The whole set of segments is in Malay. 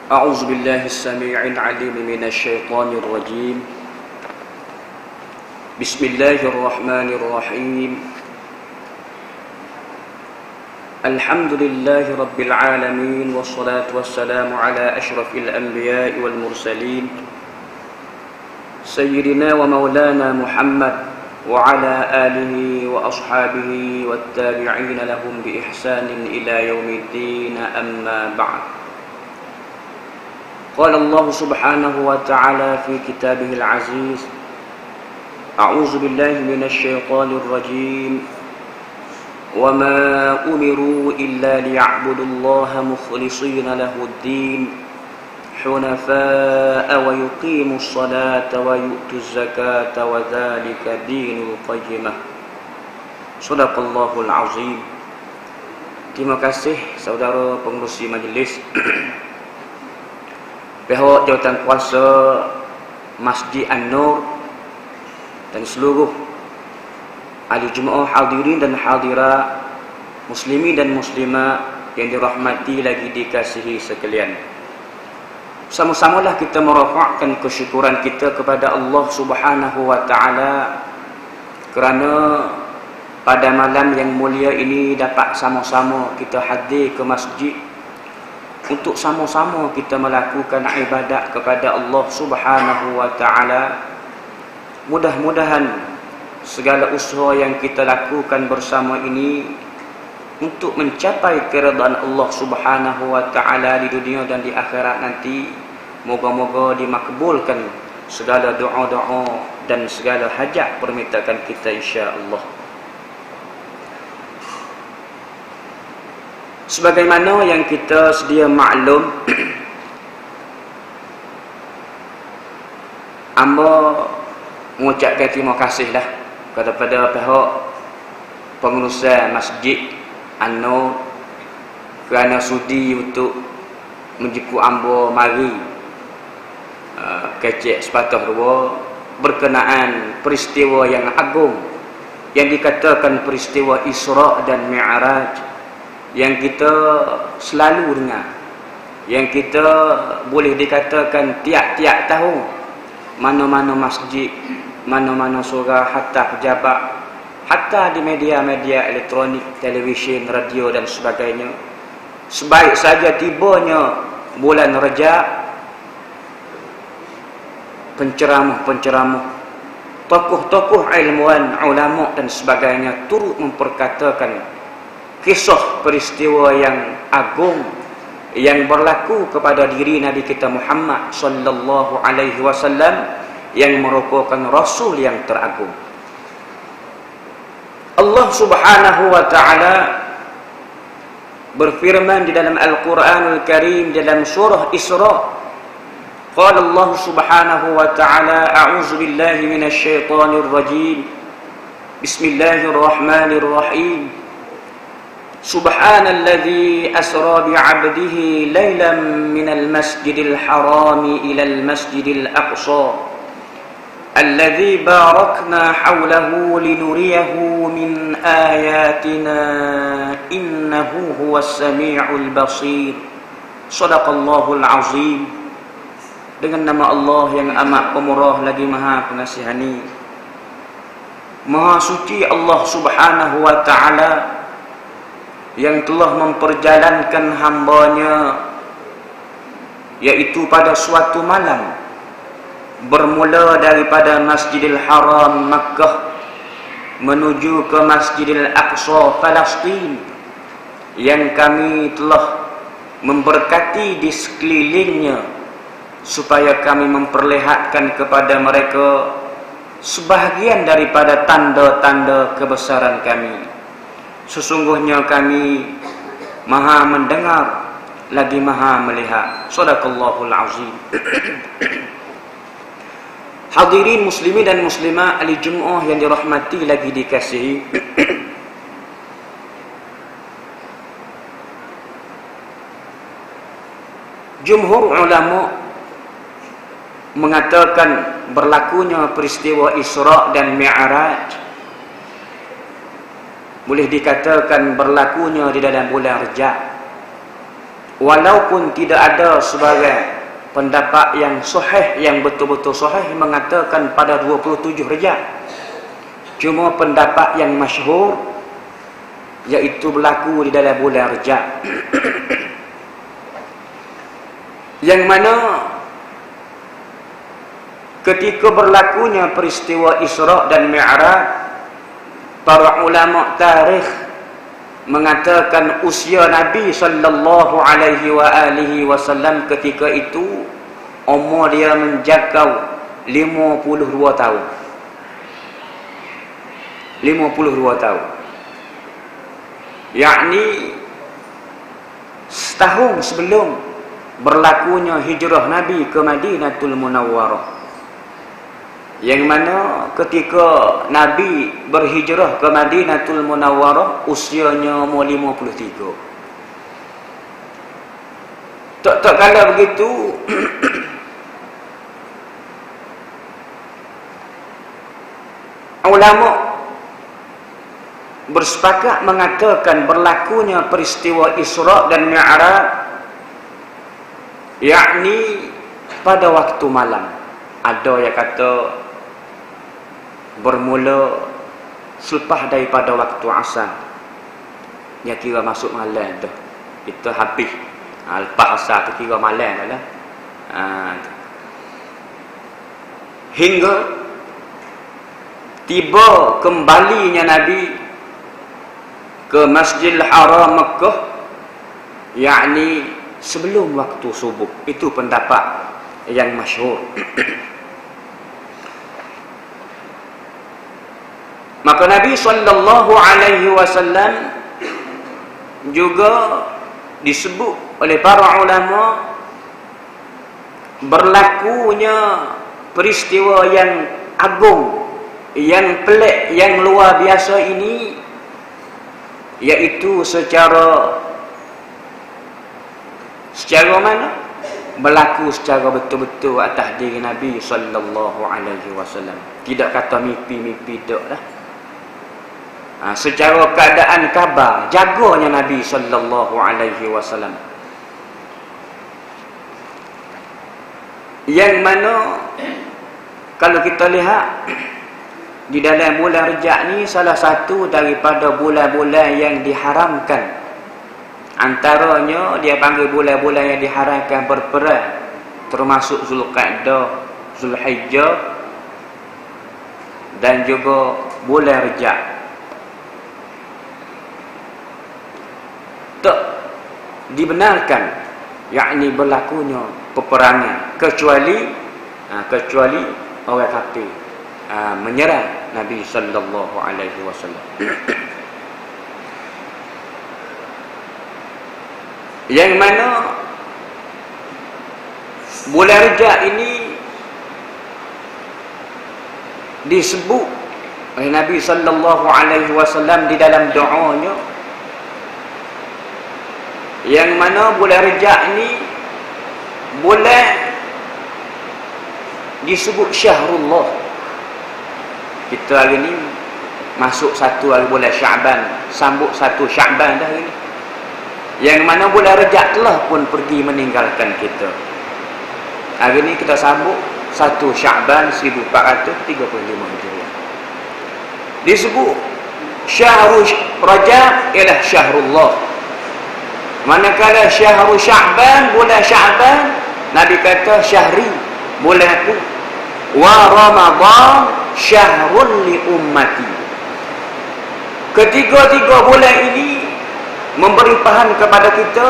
أعوذ بالله السميع العليم من الشيطان الرجيم. بسم الله الرحمن الرحيم. الحمد لله رب العالمين، والصلاة والسلام على أشرف الأنبياء والمرسلين سيدنا ومولانا محمد وعلى آله وأصحابه والتابعين لهم بإحسان إلى يوم الدين، أما بعد. قال الله سبحانه وتعالى في كتابه العزيز: أعوذ بالله من الشيطان الرجيم. وما أمروا إلا ليعبدوا الله مخلصين له الدين حنفاء ويقيموا الصلاة ويؤتوا الزكاة وذلك دين القيمة. صدق الله العظيم. Terima kasih saudara pengerusi majlis, pihak jawatan kuasa Masjid An-Nur dan seluruh ahli Jumaah hadirin dan hadirat, muslimin dan muslimat yang dirahmati lagi dikasihi sekalian. Sama-samalah kita merafakkan kesyukuran kita kepada Allah Subhanahu wa taala kerana pada malam yang mulia ini dapat sama-sama kita hadir ke masjid untuk sama-sama kita melakukan ibadat kepada Allah Subhanahu wa taala. Mudah-mudahan segala usaha yang kita lakukan bersama ini untuk mencapai keridhaan Allah Subhanahu wa taala di dunia dan di akhirat nanti, moga-moga dimakbulkan segala doa-doa dan segala hajat permintaan kita, insya-Allah. Sebagaimana yang kita sedia maklum, amba mengucapkan terima kasihlah kepada pihak pengurusan Masjid An-Nur kerana sudi untuk menjemput amba mari kecek sepatah dua berkenaan peristiwa yang agung yang dikatakan peristiwa Isra' dan Mi'raj, yang kita selalu dengar, yang kita boleh dikatakan tiap-tiap tahun mana-mana masjid, mana-mana surah, hatta pejabat, hatta di media-media elektronik, televisyen, radio dan sebagainya, sebaik saja tibanya bulan Rajab, penceramah-penceramah, tokoh-tokoh ilmuwan, ulama dan sebagainya turut memperkatakan kisah peristiwa yang agung yang berlaku kepada diri Nabi kita Muhammad sallallahu alaihi wasallam yang merupakan rasul yang teragung. Allah Subhanahu wa taala berfirman di dalam Al-Qur'anul Karim dalam surah Isra'. Qala Allah Subhanahu wa taala: A'udzu billahi minasy syaithanir rajim. Bismillahirrahmanirrahim. Subhanalladzi asra bi'abdihi lailan minal masjidil harami ilal masjidil aqsa alladzi barakna hawlahu linuriyahu min ayatina innahu huwas sami'ul basir. Shadaqallahul azim. Dengan nama Allah yang amat pemurah lagi maha pengasihani. Maha suci Allah Subhanahu wa taala yang telah memperjalankan hambanya, yaitu pada suatu malam, bermula daripada Masjidil Haram Makkah menuju ke Masjidil Aqsa Palestin, yang kami telah memberkati di sekelilingnya supaya kami memperlihatkan kepada mereka sebahagian daripada tanda-tanda kebesaran kami. Sesungguhnya kami maha mendengar lagi maha melihat. Shadaqallahul azim. Hadirin muslimin dan muslimat ahli Jumaah yang dirahmati lagi dikasihi, jumhur ulama mengatakan berlakunya peristiwa Isra' dan Mi'raj boleh dikatakan berlakunya di dalam bulan Rajab, walaupun tidak ada sebagai pendapat yang sahih, yang betul-betul sahih mengatakan pada 27 Rejab. Cuma pendapat yang masyhur iaitu berlaku di dalam bulan Rejab. Yang mana ketika berlakunya peristiwa Isra dan Mi'raj, para ulama tarikh mengatakan usia Nabi sallallahu alaihi wasallam ketika itu umur dia menjangkau 52 tahun. 52 tahun. Yakni setahun sebelum berlakunya hijrah Nabi ke Madinatul Munawwarah. Yang mana ketika Nabi berhijrah ke Madinatul Munawwarah usianya umur 53. Tak kala begitu ulama bersepakat mengatakan berlakunya peristiwa Isra dan Mi'raj yakni pada waktu malam. Ada yang kata bermula selepas daripada waktu asar. Dia kira masuk malam tu. Kita habis. Lepas asar tu kira malam lah. Hingga tiba kembalinya Nabi ke Masjidil Haram Makkah, yakni sebelum waktu subuh. Itu pendapat yang masyhur. Maka Nabi sallallahu alaihi wasallam juga disebut oleh para ulama berlakunya peristiwa yang agung, yang pelik, yang luar biasa ini, iaitu secara mana? Berlaku secara betul-betul atas diri Nabi sallallahu alaihi wasallam. Tidak kata mimpi-mimpi dak dah. Secara keadaan khabar jaganya Nabi sallallahu alaihi wasallam. Yang mana kalau kita lihat di dalam bulan Rejab ni salah satu daripada bulan-bulan yang diharamkan. Antaranya dia panggil bulan-bulan yang diharamkan berperang, termasuk Zulqa'dah, Zulhijjah dan juga bulan Rejab. Tak dibenarkan yakni berlakunya peperangan kecuali orang kafir menyerang Nabi sallallahu alaihi wasallam. Yang mana bulan Rejab ini disebut oleh Nabi sallallahu alaihi wasallam di dalam doanya, yang mana bulan Rejab ini bulan disebut Syahrullah. Kita hari ni masuk satu hari bulan Sya'ban, sambut 1 Sya'ban dah hari ni. Yang mana bulan Rejab telah pun pergi meninggalkan kita. Hari ni kita sambut 1 Sya'ban 1435 Hijriah. Disebut Syahrul Rajab ialah Syahrullah. Manakala Syahrul Sya'ban, bulan Sya'ban, Nabi kata syahri, bulan tu. Wa Ramadan syahrul li ummati. Ketiga-tiga bulan ini memberi paham kepada kita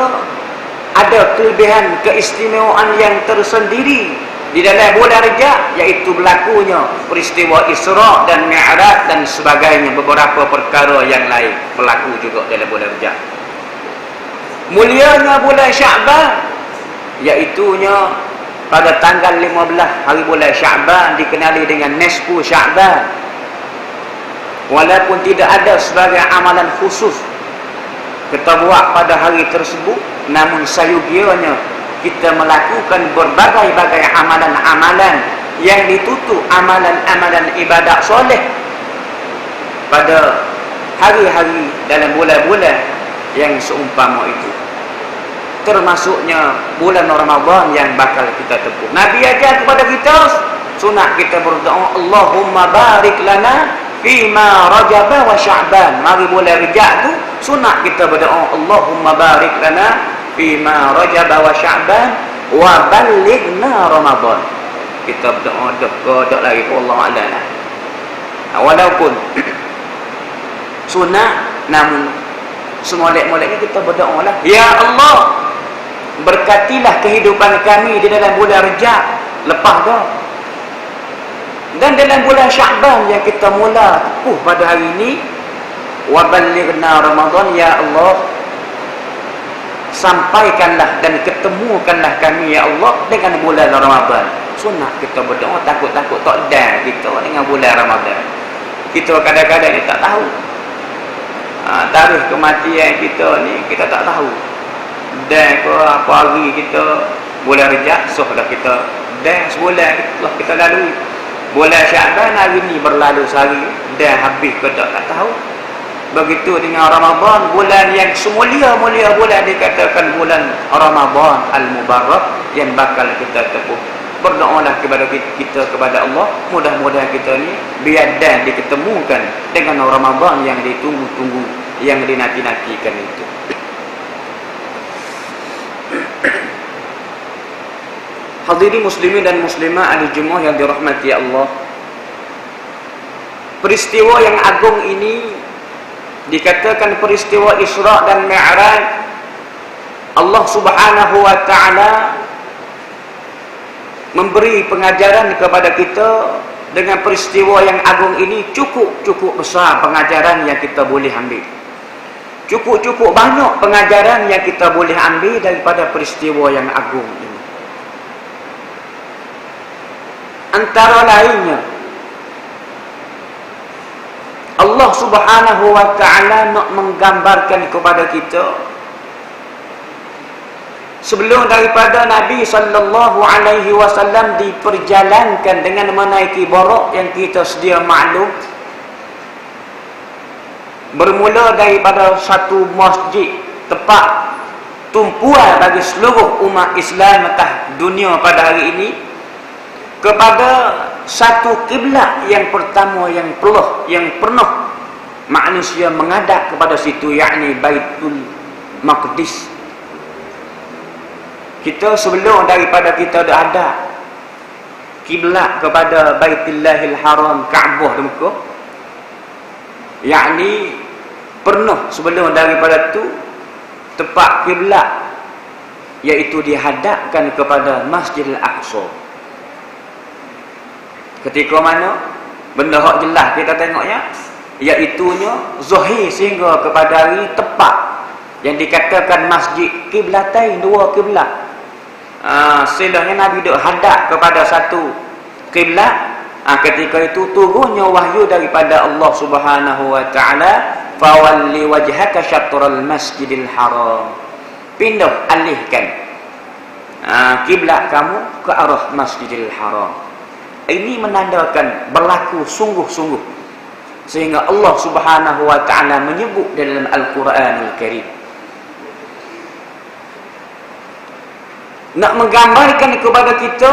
ada kelebihan keistimewaan yang tersendiri di dalam bulan Rejab, iaitu berlakunya peristiwa Isra dan Mi'raj dan sebagainya, beberapa perkara yang lain berlaku juga dalam bulan Rejab. Mulianya bulan Sya'ban, iaitunya pada tanggal 15 hari bulan Sya'ban dikenali dengan Nisfu Sya'ban. Walaupun tidak ada sebagai amalan khusus kita buat pada hari tersebut, namun sayugianya kita melakukan berbagai-bagai amalan-amalan yang ditutup amalan-amalan ibadat soleh pada hari-hari dalam bulan-bulan yang seumpama itu. termasuknya bulan Ramadan yang bakal kita tempuh. Nabi ajar kepada kita, sunat kita berdoa, Allahumma barik lana fima Rajab wa Sya'ban. Mari bulan Rejab tu sunat kita berdoa, Allahumma barik lana fima Rajab wa Sya'ban wa ballighna Ramadan. Kita berdoa dak lagi Allah Taala. Walaupun sunat, namun semolek-moleknya kita berdoa lah, ya Allah, berkatilah kehidupan kami di dalam bulan Rejab lepas dah, dan dalam bulan Sya'ban yang kita mula tepuh pada hari ini, wa ballighna Ramadan, ya Allah, sampaikanlah dan ketemukanlah kami ya Allah dengan bulan Ramadan. Sunat kita berdoa, takut-takut tak ada kita dengan bulan Ramadan. Kita kadang-kadang ni tak tahu tarikh kematian kita ni, kita tak tahu. Dan ke apa hari kita bulan Rejab, so dah kita dan sebulan telah kita lalui. Bulan Sya'ban hari ni berlalu sehari dan habis ke tak tahu. Begitu dengan Ramadan, bulan yang semulia-mulia bulan, dikatakan bulan Ramadan al-Mubarak yang bakal kita tempuh. Berdoalah kepada kita kepada Allah, mudah-mudahan kita ni biar dan diketemukan dengan Ramadan yang ditunggu-tunggu, yang dinanti-nantikan itu. Hadirin muslimin dan muslimah ahli Jumaah yang dirahmati Allah, peristiwa yang agung ini dikatakan peristiwa Isra dan Mi'raj. Allah Subhanahu wa taala memberi pengajaran kepada kita dengan peristiwa yang agung ini. Cukup besar pengajaran yang kita boleh ambil. Cukup banyak pengajaran yang kita boleh ambil daripada peristiwa yang agung ini. Antara lainnya, Allah Subhanahu wa taala nak menggambarkan kepada kita, sebelum daripada Nabi sallallahu alaihi wasallam diperjalankan dengan menaiki buraq yang kita sedia maklum, bermula daripada satu masjid, tempat tumpuan bagi seluruh umat Islam atas dunia pada hari ini, kepada satu kiblat yang pertama yang pernah manusia menghadap kepada situ, yakni Baitul Maqdis. Kita sebelum daripada kita ada kiblat kepada Baitullahil Haram, Kaabah di Mekah, yakni pernah sebelum daripada tu tempat kiblat iaitu dihadapkan kepada Masjidil Aqsa. Ketika mana benda hak jelas kita tengoknya, iaitunya zahir sehingga kepada hari tepat yang dikatakan masjid kiblatain, dua kiblat. Istilahnya Nabi duk hadap kepada satu kiblat. Ketika itu turunnya wahyu daripada Allah Subhanahu wa taala, fawalli wajhaka syatral masjidil haram, pindah alihkan kiblat kamu ke arah Masjidil Haram. Ini menandakan berlaku sungguh-sungguh, sehingga Allah Subhanahu wa taala menyebut dalam Al-Quranul Karim, nak menggambarkan kepada kita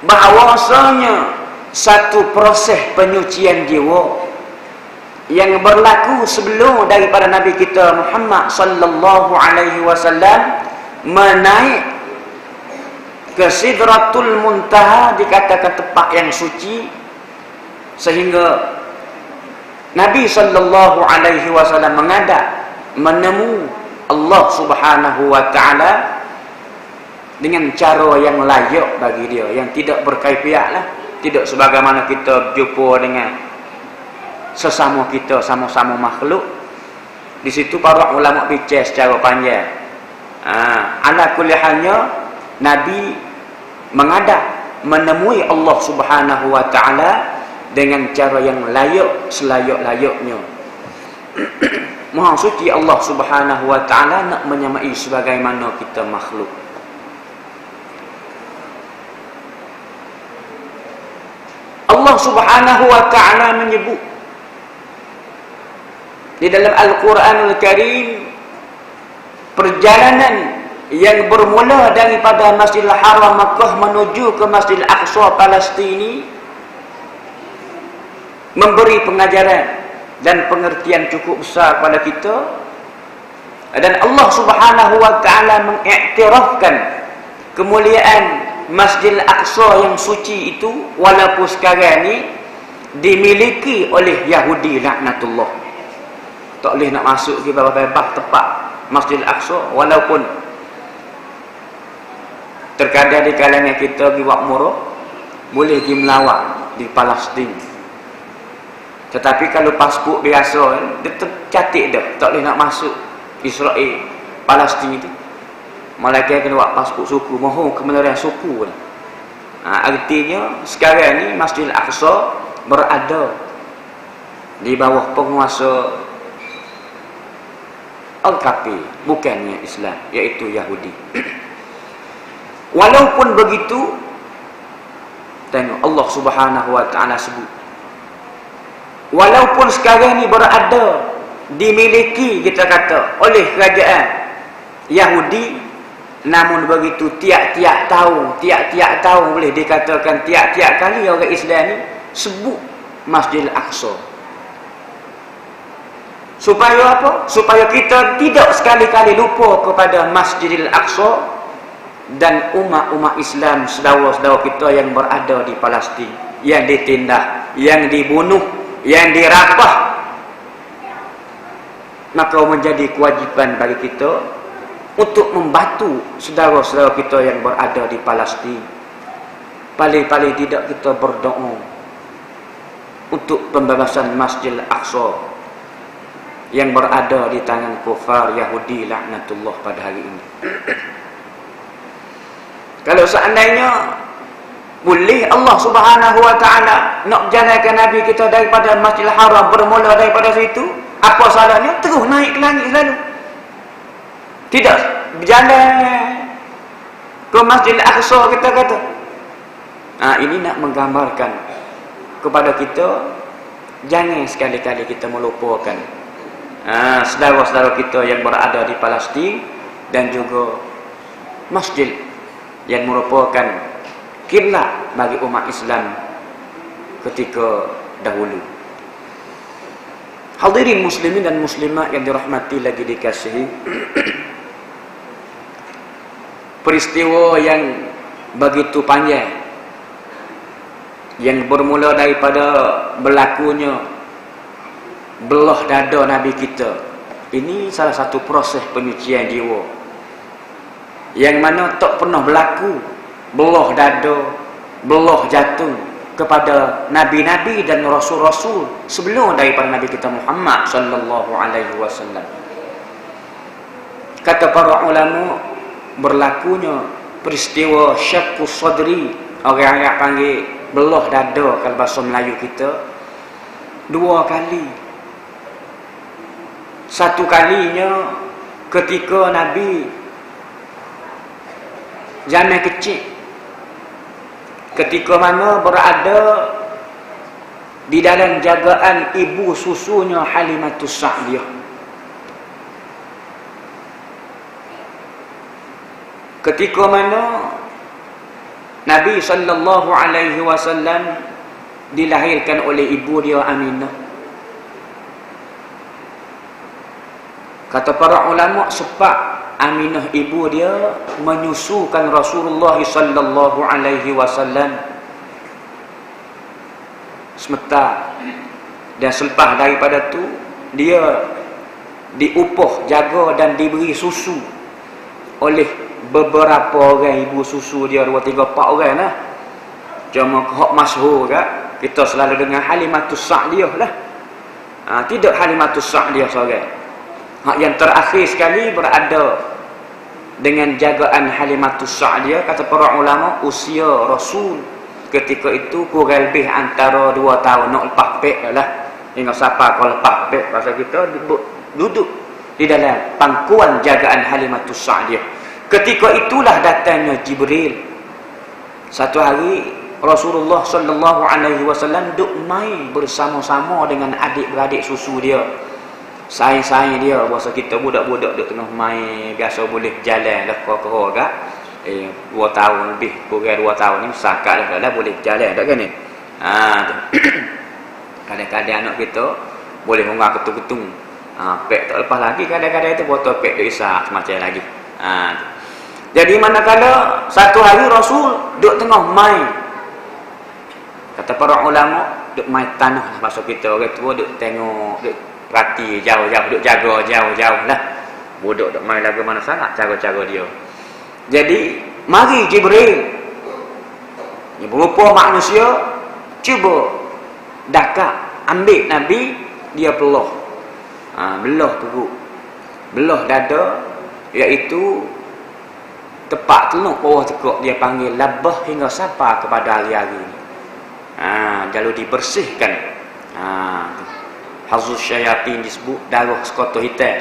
bahawasanya satu proses penyucian jiwa yang berlaku sebelum daripada Nabi kita Muhammad sallallahu alaihi wasallam menaik ke Sidratul Muntaha, dikatakan tempat yang suci, sehingga Nabi sallallahu alaihi wasallam menghadap menemu Allah Subhanahu wa taala dengan cara yang layak bagi dia, yang tidak berkaifiat lah, tidak sebagaimana kita berjumpa dengan sesama kita, sama-sama makhluk. Di situ para ulama bincang secara panjang. Ala kulli halnya Nabi menghadap menemui Allah Subhanahu wa taala dengan cara yang layak, selayak-layaknya. Maha suci Allah Subhanahu wa taala nak menyamai sebagaimana kita makhluk. Allah Subhanahu wa taala menyebut di dalam Al-Quranul Karim perjalanan yang bermula daripada Masjidil Haram Makkah menuju ke Masjidil Aqsa Palestin memberi pengajaran dan pengertian cukup besar kepada kita, dan Allah Subhanahu wa taala mengiktirafkan kemuliaan Masjidil Aqsa yang suci itu, walaupun sekarang ni dimiliki oleh Yahudi laknatullah. Tak boleh nak masuk ke bebas tempat Masjidil Aqsa, walaupun terkadang di kalangan kita pergi buat umrah boleh pergi melawat di Palestin. Tetapi kalau pasport biasa dia tercatat dah, tak boleh nak masuk Israel, Palestin itu. Malaikat kena buat pasport suku, mohon kebenaran suku lah. Artinya sekarang ni Masjidil Aqsa berada di bawah penguasa Al-Kafir, bukannya Islam, iaitu Yahudi. Walaupun begitu, tengok Allah Subhanahu wa taala sebut, walaupun sekarang ni berada dimiliki, kita kata, oleh kerajaan Yahudi, namun begitu tiap-tiap tahun boleh dikatakan tiap-tiap kali orang Islam ni sebut Masjidil Aqsa. Supaya apa? Supaya kita tidak sekali-kali lupa kepada Masjidil Aqsa dan umat-umat Islam, saudara-saudara kita yang berada di Palestin, yang ditindas, yang dibunuh, yang dirapah. Maka menjadi kewajipan bagi kita untuk membantu saudara-saudara kita yang berada di Palestin. Paling-paling tidak kita berdoa untuk pembebasan Masjidil Aqsa yang berada di tangan kufar Yahudi laknatullah pada hari ini. Kalau seandainya boleh Allah Subhanahu wa taala nak jalankan Nabi kita daripada Masjidil Haram, bermula daripada situ, apa salahnya terus naik ke langit selalu? Tidak berjalan ke Masjidil Aqsa, kita kata. Ini nak menggambarkan kepada kita, jangan sekali-kali kita melupakan saudara-saudara kita yang berada di Palestin dan juga masjid yang merupakan kiblat bagi umat Islam ketika dahulu. Hadirin muslimin dan muslimat yang dirahmati lagi dikasihi, peristiwa yang begitu panjang yang bermula daripada berlakunya belah dada Nabi kita, ini salah satu proses penyucian jiwa yang mana tak pernah berlaku belah dada, belah jantung kepada nabi-nabi dan rasul-rasul sebelum daripada Nabi kita Muhammad sallallahu alaihi wasallam. Kata para ulama, berlakunya peristiwa syaqqus sadri, orang-orang panggil belah dada kalau bahasa Melayu kita, 2 kali. Satu kalinya ketika Nabi zaman kecil, ketika mana berada di dalam jagaan ibu susunya Halimatus Sa'diyah. Ketika mana Nabi sallallahu alaihi wasallam dilahirkan oleh ibu dia Aminah. Kata para ulama, sebab Aminah ibu dia menyusukan Rasulullah sallallahu alaihi wasallam semata, dan selepas daripada tu dia diupah, jaga dan diberi susu oleh beberapa orang ibu susu dia, 2, 3, 4 orang lah. Cuma hak masyhur kan, kita selalu dengar Halimatus Sa'diyah lah. Tidak Halimatus Sa'diyah seorang. Hak yang terakhir sekali berada dengan jagaan Halimatus Sa'diyah, kata para ulama, usia Rasul ketika itu kurang lebih antara 2 tahun, nak lepas pek lah. Hingga siapa kalau lepas pek, pasal kita duduk di dalam pangkuan jagaan Halimatus Sa'diyah. Ketika itulah datangnya Jibril. Satu hari Rasulullah sallallahu alaihi wasallam duk main bersama-sama dengan adik-beradik susu dia. saing-saing dia bahasa kita budak-budak duk tengah main biasa boleh jalan dah kau agak 2 tahun lebih kurang 2 tahun ni sakat dah boleh jalan tak kan ni tu. Kadang-kadang anak kita boleh mengar ketung-ketung pek tak lepas lagi, kadang-kadang itu botol pek dia isak semacam lagi tu. Jadi manakala satu hari Rasul duk tengah main, kata para ulama duk main tanah masa kita orang tua duk tengok duk perhati jauh-jauh, duk jaga jauh-jauh lah. Budak duk main lagu mana sangat cara-cara dia. Jadi mari Jibril yang berupa manusia cuba dakak ambil Nabi, dia belah perut, belah dada, iaitu tepak teluk bawah tekuk, dia panggil labah hingga sampai kepada hari-hari ni. Lalu dibersihkan. Hazus syayatin disebut darah sekotor hitam,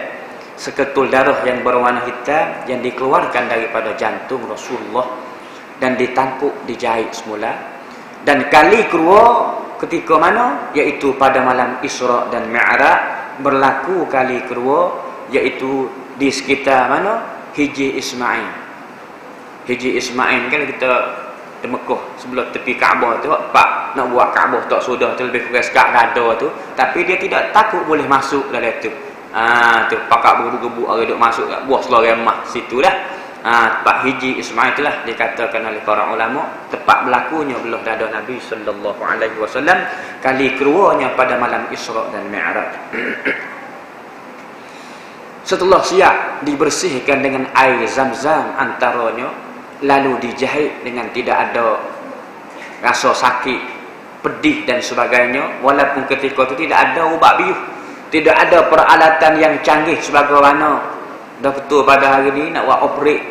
seketul darah yang berwarna hitam yang dikeluarkan daripada jantung Rasulullah dan ditangkuk, dijahit semula. Dan kali kedua ketika mana, iaitu pada malam Isra dan Mi'raj, berlaku kali kedua iaitu di sekitar mana, Hijri Ismail. Hijri Ismail kan kita di Mekah sebelum tepi Kaabah tu, pak nak buat Kaabah tak sudah tu, lebih kurang sekat dada tu, tapi dia tidak takut boleh masuk dalam tu. Tu pakak bergebu-gebu orang duk masuk kat buah seluar remah situ dah. Tempat Hijri Ismail itulah dikatakan oleh para ulama tempat berlakunya belah dada Nabi sallallahu alaihi wasallam kali keduanya pada malam Isra dan Mi'raj. Setelah siap dibersihkan dengan air Zam-Zam antaranya, lalu dijahit dengan tidak ada rasa sakit, pedih dan sebagainya, walaupun ketika itu tidak ada ubat bius, tidak ada peralatan yang canggih sebagaimana doktor pada hari ini nak buat operate,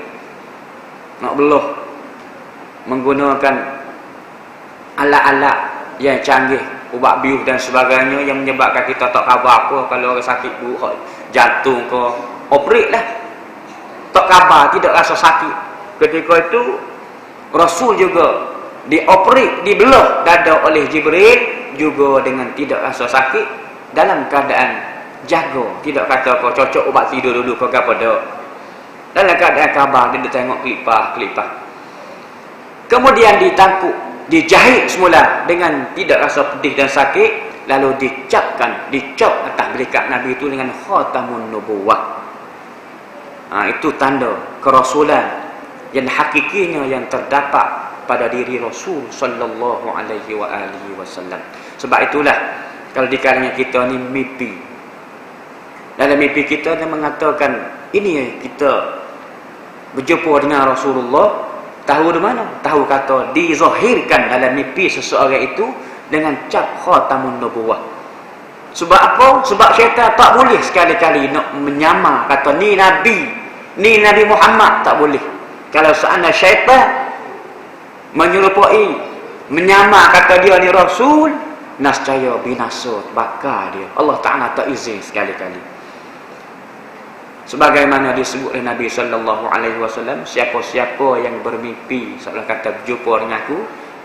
nak belah menggunakan alat-alat yang canggih, ubat bius dan sebagainya yang menyebabkan kita tak khabar apa kalau orang sakit buruk jantung ke, operate lah tak khabar, tidak rasa sakit. Ketika itu Rasul juga dioperate, dibelah dada oleh Jibril juga dengan tidak rasa sakit, dalam keadaan jaga, tidak kata kau cocok ubat tidur dulu kau apa dak. Dalam keadaan khabar dia tengok kelipah. Kemudian ditangkuk, dijahit semula dengan tidak rasa pedih dan sakit, lalu dicap atas belikat Nabi itu dengan khatamun nubuwah. Itu tanda kerasulan yang hakikinya yang terdapat pada diri Rasul sallallahu alaihi wasallam. Sebab itulah kalau di kalangan kita ni mimpi, dalam mimpi kita dia mengatakan ini kita berjumpa dengan Rasulullah, tahu di mana? Tahu kata dizahirkan dalam mimpi seseorang itu dengan cap khatamun nubuwah. Sebab apa? Sebab syaitan tak boleh sekali-kali nak menyamar kata ni Nabi Muhammad, tak boleh. Kalau seandainya syaitan menyerupai, menyamar kata dia ni Rasul, nascaya binasa bakar dia. Allah Ta'ala tak izin sekali-kali. Sebagaimana disebut oleh Nabi sallallahu alaihi wasallam, siapa-siapa yang bermimpi seolah kata berjumpa dengan aku,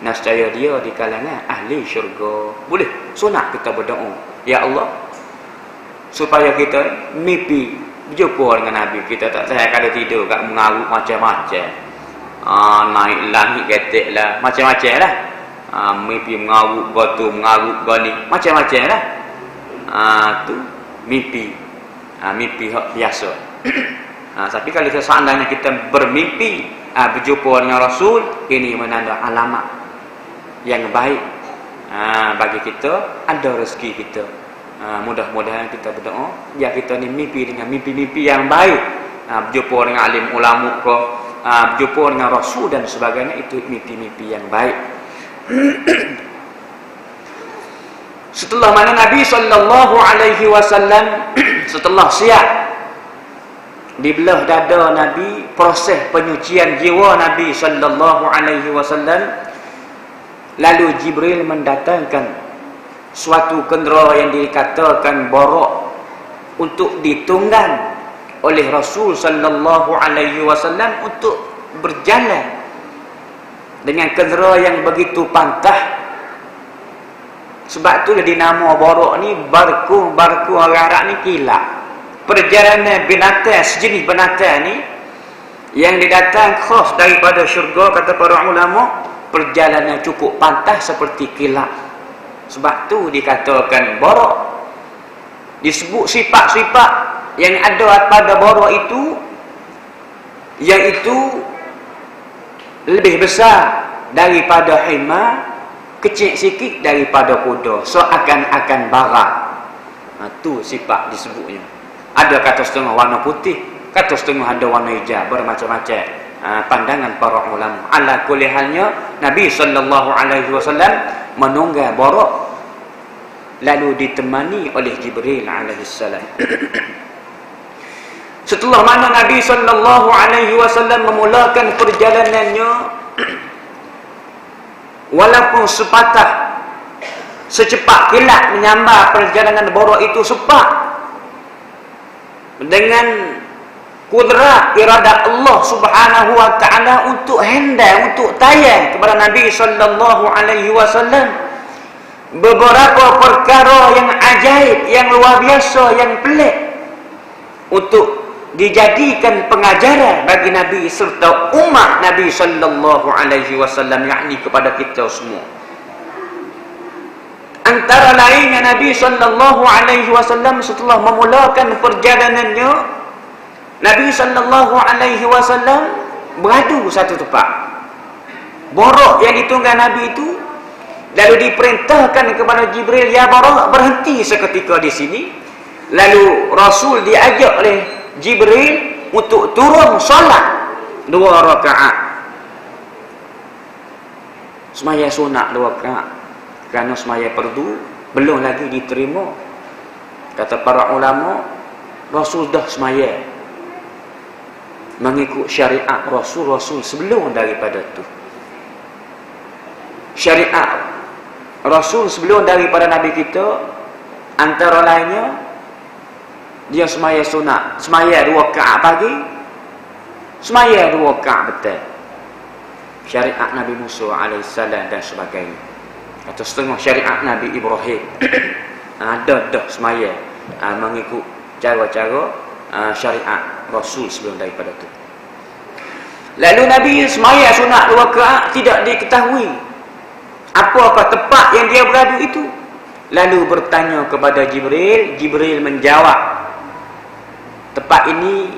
nascaya dia di kalangan ahli syurga. Boleh sunat kita berdoa, ya Allah, supaya kita mimpi berjumpa dengan Nabi. Kita tak tahu kalau tidur kat mengarut macam-macam, naik langit ketik lah, macam-macam lah, mimpi mengarut batu, mengarut gani, macam-macam lah. Tu mimpi, mimpi biasa. Tapi kalau seandainya kita bermimpi berjumpa dengan Rasul, ini menanda alamat yang baik bagi kita, ada rezeki kita. Mudah-mudahan kita berdoa biar kita ni mimpi dengan mimpi-mimpi yang baik, berjumpa dengan alim ulama ke, berjumpa dengan Rasul dan sebagainya, itu mimpi-mimpi yang baik. Setelah mana Nabi sallallahu alaihi wasallam setelah siap dibelah dada Nabi, proses penyucian jiwa Nabi sallallahu alaihi wasallam, lalu Jibril mendatangkan suatu kendera yang dikatakan borok untuk ditunggang oleh Rasul sallallahu alaihi wasallam untuk berjalan dengan kendera yang begitu pantah Sebab tu dinama borok ni barku orang Arab ni kilat. Perjalanan binatang, sejenis binatang ni yang didatang khas daripada syurga, kata para ulama, perjalanan cukup pantas seperti kilat. Sebab tu dikatakan borok. Disebut sifat-sifat yang ada pada borok itu, iaitu lebih besar daripada himar, kecil sikit daripada kuda, seakan-akan barat. Tu sifat disebutnya. Ada kata setengah warna putih, kata setengah ada warna hijau, bermacam-macam pandangan para ulama. Ala kulli halnya Nabi SAW menunggang borok, lalu ditemani oleh Jibril alaihissalam. Setelah mana Nabi SAW memulakan perjalanannya, walaupun sepatah secepat kilat menyambar perjalanan borok itu cepat, dengan kudrat iradat Allah Subhanahu wa taala untuk handal, untuk tayang kepada Nabi SAW beberapa perkara yang ajaib, yang luar biasa, yang pelik, untuk dijadikan pengajaran bagi Nabi serta umat Nabi SAW, yakni kepada kita semua. Antara lainnya Nabi SAW setelah memulakan perjalanannya, Nabi SAW beradu satu tempat. Borok yang ditunggang Nabi itu, lalu diperintahkan kepada Jibril, ya Borok, berhenti seketika di sini. Lalu Rasul diajak oleh Jibril untuk turun solat 2 rakaat. Semaya sunat 2 rakaat, kerana semaya fardu belum lagi diterima. Kata para ulama, Rasul dah semaya mengikut syariat Rasul sebelum daripada tu. Syariat Rasul sebelum daripada Nabi kita, antara lainnya dia semaya sunat, semaya 2 rakaat pagi, semaya 2 rakaat petang. Syariat Nabi Musa alaihissalam dan sebagainya, atau setengah syariat Nabi Ibrahim ada dah semaya mengikut cara-cara syariat Rasul sebelum daripada itu. Lalu Nabi semaya sunat 2 rakaat, tidak diketahui apa-apa tempat yang dia beradu itu. Lalu bertanya kepada Jibril, Jibril menjawab, tempat ini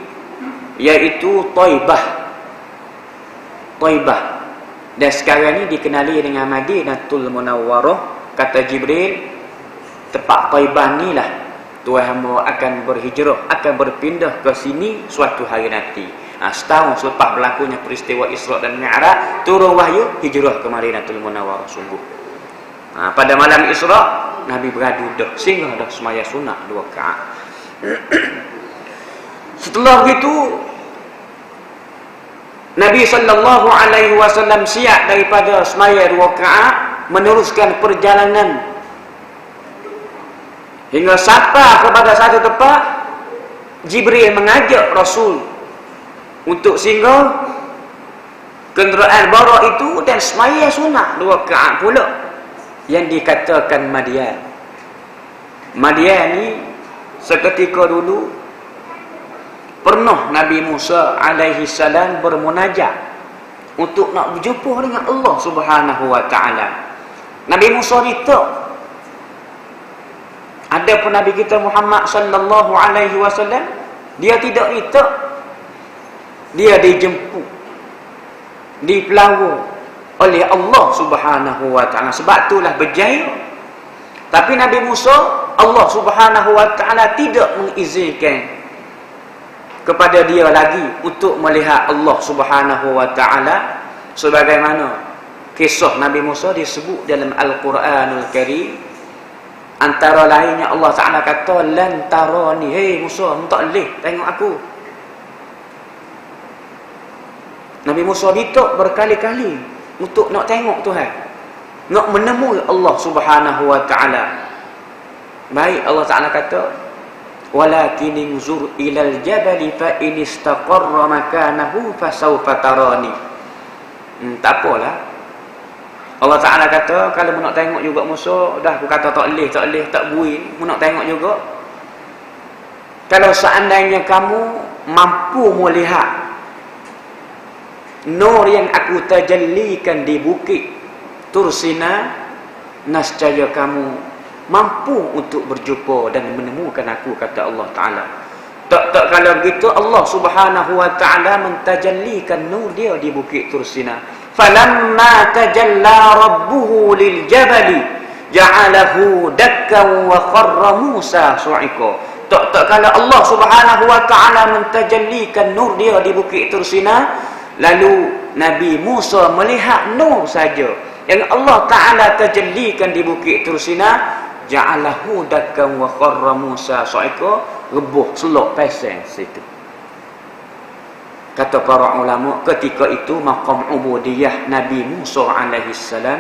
iaitu Taibah. Dan sekarang ini dikenali dengan Madinatul Munawwarah. Kata Jibril, tempat Taibah ni lah Tuhan hamba akan berhijrah, akan berpindah ke sini suatu hari nanti. Setahun selepas berlakunya peristiwa Isra dan Mi'raj, turun wahyu, hijrah ke Madinatul Munawwarah sungguh. Pada malam Isra, Nabi beradu dah, sehingga dah semaya sunat 2 rakaat. Setelah itu Nabi SAW siap daripada semaya 2 rakaat, meneruskan perjalanan hingga sampai kepada satu tempat. Jibril mengajak Rasul untuk singgah kenderaan borok itu dan semaya sunat 2 rakaat pula, yang dikatakan Madian. Madian ni seketika dulu pernah Nabi Musa alaihi salam bermunajat untuk nak berjumpa dengan Allah Subhanahu wa taala. Nabi Musa ditak. Adapun Nabi kita Muhammad sallallahu alaihi wasallam, dia tidak ditak. Dia dijemput, dipelawa oleh Allah Subhanahu wa taala. Sebab itulah berjaya. Tapi Nabi Musa, Allah Subhanahu wa taala tidak mengizinkan kepada dia lagi untuk melihat Allah Subhanahu wa taala, sebagaimana kisah Nabi Musa disebut dalam Al-Quranul Karim. Antara lainnya Allah Taala kata, lan tarani, hei Musa, tak boleh tengok aku. Nabi Musa ditok berkali-kali untuk nak tengok Tuhan, nak menemui Allah Subhanahu wa taala. Baik, Allah Taala kata, walakin inzur ilal jabali fa in istaqarra makanahu fasawfa tarani. Tak apalah, Allah Ta'ala kata, kalau nak tengok juga musuh, dah aku kata tak boleh, tak bui, nak tengok juga. Kalau seandainya kamu mampu melihat nur yang aku tajallikan di bukit Tursina, nescaya kamu mampu untuk berjumpa dan menemukan aku, kata Allah Ta'ala. Tak kalau begitu Allah Subhanahu wa Ta'ala mentajallikan nur dia di bukit Tursina. Falamma tajalla rabbuhu lil jabali ja'alahu dakkan wa kharra Musa su'ika. Tak kalau Allah Subhanahu wa Ta'ala mentajallikan nur dia di bukit Tursina, lalu Nabi Musa melihat nur saja yang Allah Ta'ala tajallikan di bukit Tursina, ja'alahu dakkan wa kharra Musa su'ika, rebuh selok pasang situ. Kata para ulama, ketika itu maqam ubudiyah Nabi Musa alaihi salam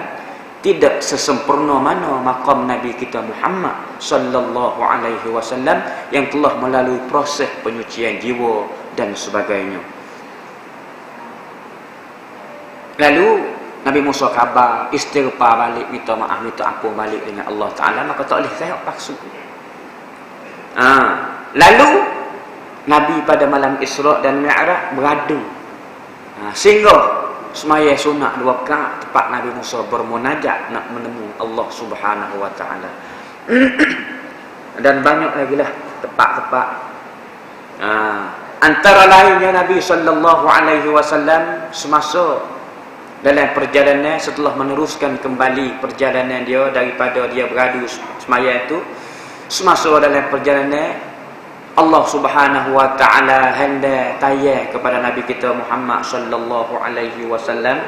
tidak sesempurna mana maqam Nabi kita Muhammad sallallahu alaihi wasallam yang telah melalui proses penyucian jiwa dan sebagainya. Lalu Nabi Musa khabar, istighfar balik, minta maaf, minta ampun balik dengan Allah Ta'ala, maka tak boleh tengok maksud. Lalu Nabi pada malam Isra' dan Mi'raj beradu. Sehingga semaya sunat 2 rakaat tempat Nabi Musa bermunajat nak menemu Allah Subhanahu wa Ta'ala. Dan banyak lagi lah tempat-tempat. Antara lainnya Nabi sallallahu alaihi wasallam semasa dalam perjalanan, setelah meneruskan kembali perjalanan dia daripada dia beradu semaya itu, semasa dalam perjalanan Allah Subhanahu wa Ta'ala hendak tayar kepada Nabi kita Muhammad sallallahu alaihi wasallam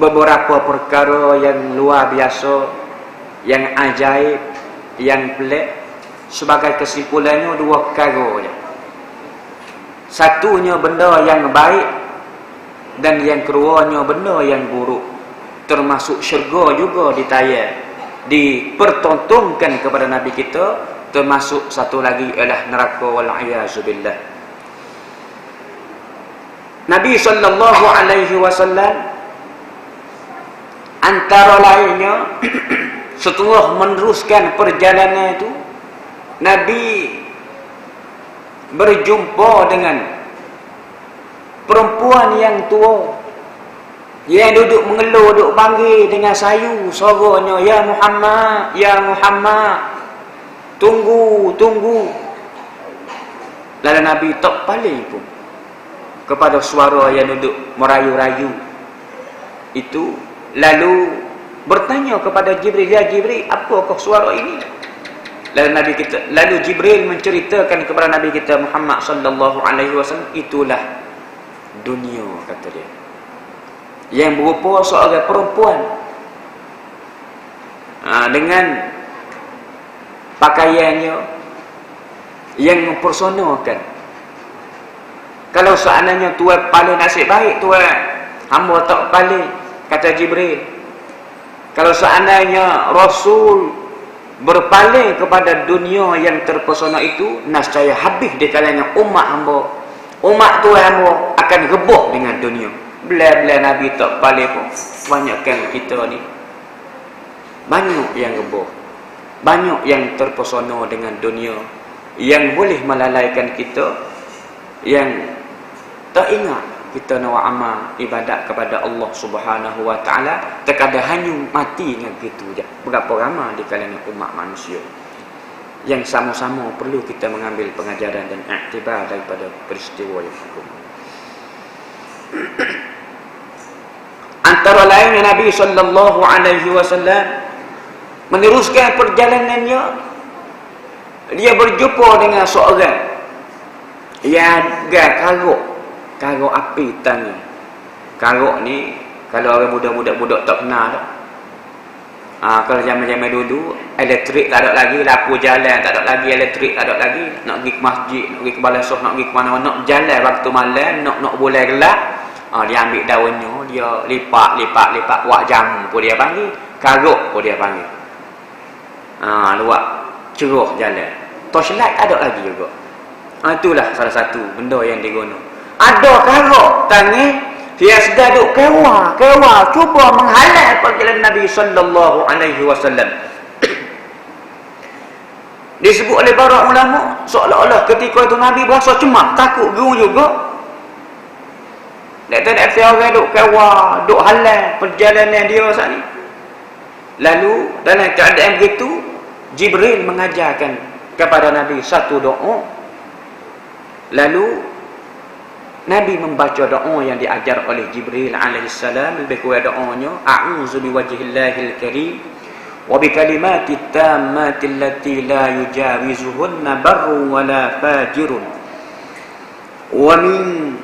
beberapa perkara yang luar biasa, yang ajaib, yang pelik. Sebagai kesimpulannya 2 perkara je. Satunya benda yang baik, dan yang keduanya benda yang buruk. Termasuk syurga juga ditayar, dipertontonkan kepada Nabi kita. Termasuk satu lagi ialah neraka, wal'ayazubillah. Nabi sallallahu alaihi wasallam antara lainnya setelah meneruskan perjalanan itu, Nabi berjumpa dengan perempuan yang tua yang duduk mengeluh, duduk panggil dengan sayu suaranya, ya Muhammad, ya Muhammad, tunggu, tunggu. Lalu Nabi tak paling pun kepada suara yang duduk merayu-rayu itu. Lalu bertanya kepada Jibril, ya Jibril, apakah suara ini? Lalu Jibril menceritakan kepada Nabi kita Muhammad sallallahu alaihi wasallam, itulah dunia, kata dia, yang berupa seorang perempuan dengan pakaiannya yang mempersonakan. Kalau seandainya Tuhan paling nasib baik, Tuhan, hamba tak paling, kata Jibril. Kalau seandainya Rasul berpaling kepada dunia yang terpesona itu, nescaya habis di kalangan umat hamba, umat Tuhan hamba akan rebah dengan dunia. Bila-bila Nabi tak paling pun, banyakkan kita ni banyak yang rebah, banyak yang terpesona dengan dunia, yang boleh melalaikan kita, yang tak ingat kita nak amal ibadat kepada Allah Subhanahu wa Ta'ala. Terkadang hanya mati dengan gitu je. Berapa ramai di kalangan umat manusia yang sama-sama perlu kita mengambil pengajaran dan iktibar daripada peristiwa yang hukum. Antara lain Nabi sallallahu alaihi wasallam meneruskan perjalanannya, dia berjumpa dengan seorang yang karuk api tangan. Karuk ni kalau orang budak-budak tak kenal tak. Kalau zaman-zaman dulu elektrik tak ada lagi, lampu jalan tak ada lagi, elektrik tak ada lagi, nak pergi ke masjid, nak pergi ke balasah, nak pergi ke mana-mana, nak jalan waktu malam, nak boleh gelap, dia ambil daunnya, dia lipat buat jamu pun dia panggil, karuk pun dia panggil. Luak cerah jalan. Torchlight ada lagi juga. Itulah salah satu benda yang digunakan. Ada karuk tangan dia sedar duk kewa cuba menghalang perjalanan Nabi sallallahu alaihi wasallam. Disebut oleh para ulama seolah-olah ketika itu Nabi berasa cemas, takut gerung juga. Tak ada orang duk kewa, duk halang perjalanan dia saat ni. Lalu dalam keadaan begitu, Jibril mengajarkan kepada Nabi satu doa. Lalu Nabi membaca doa yang diajar oleh Jibril alaihissalam. Lebih kurang doanya, a'udzu biwajhillahil karim wa bikalimatit tammati allati la yujawizuhunna barrun wala fajirun wa min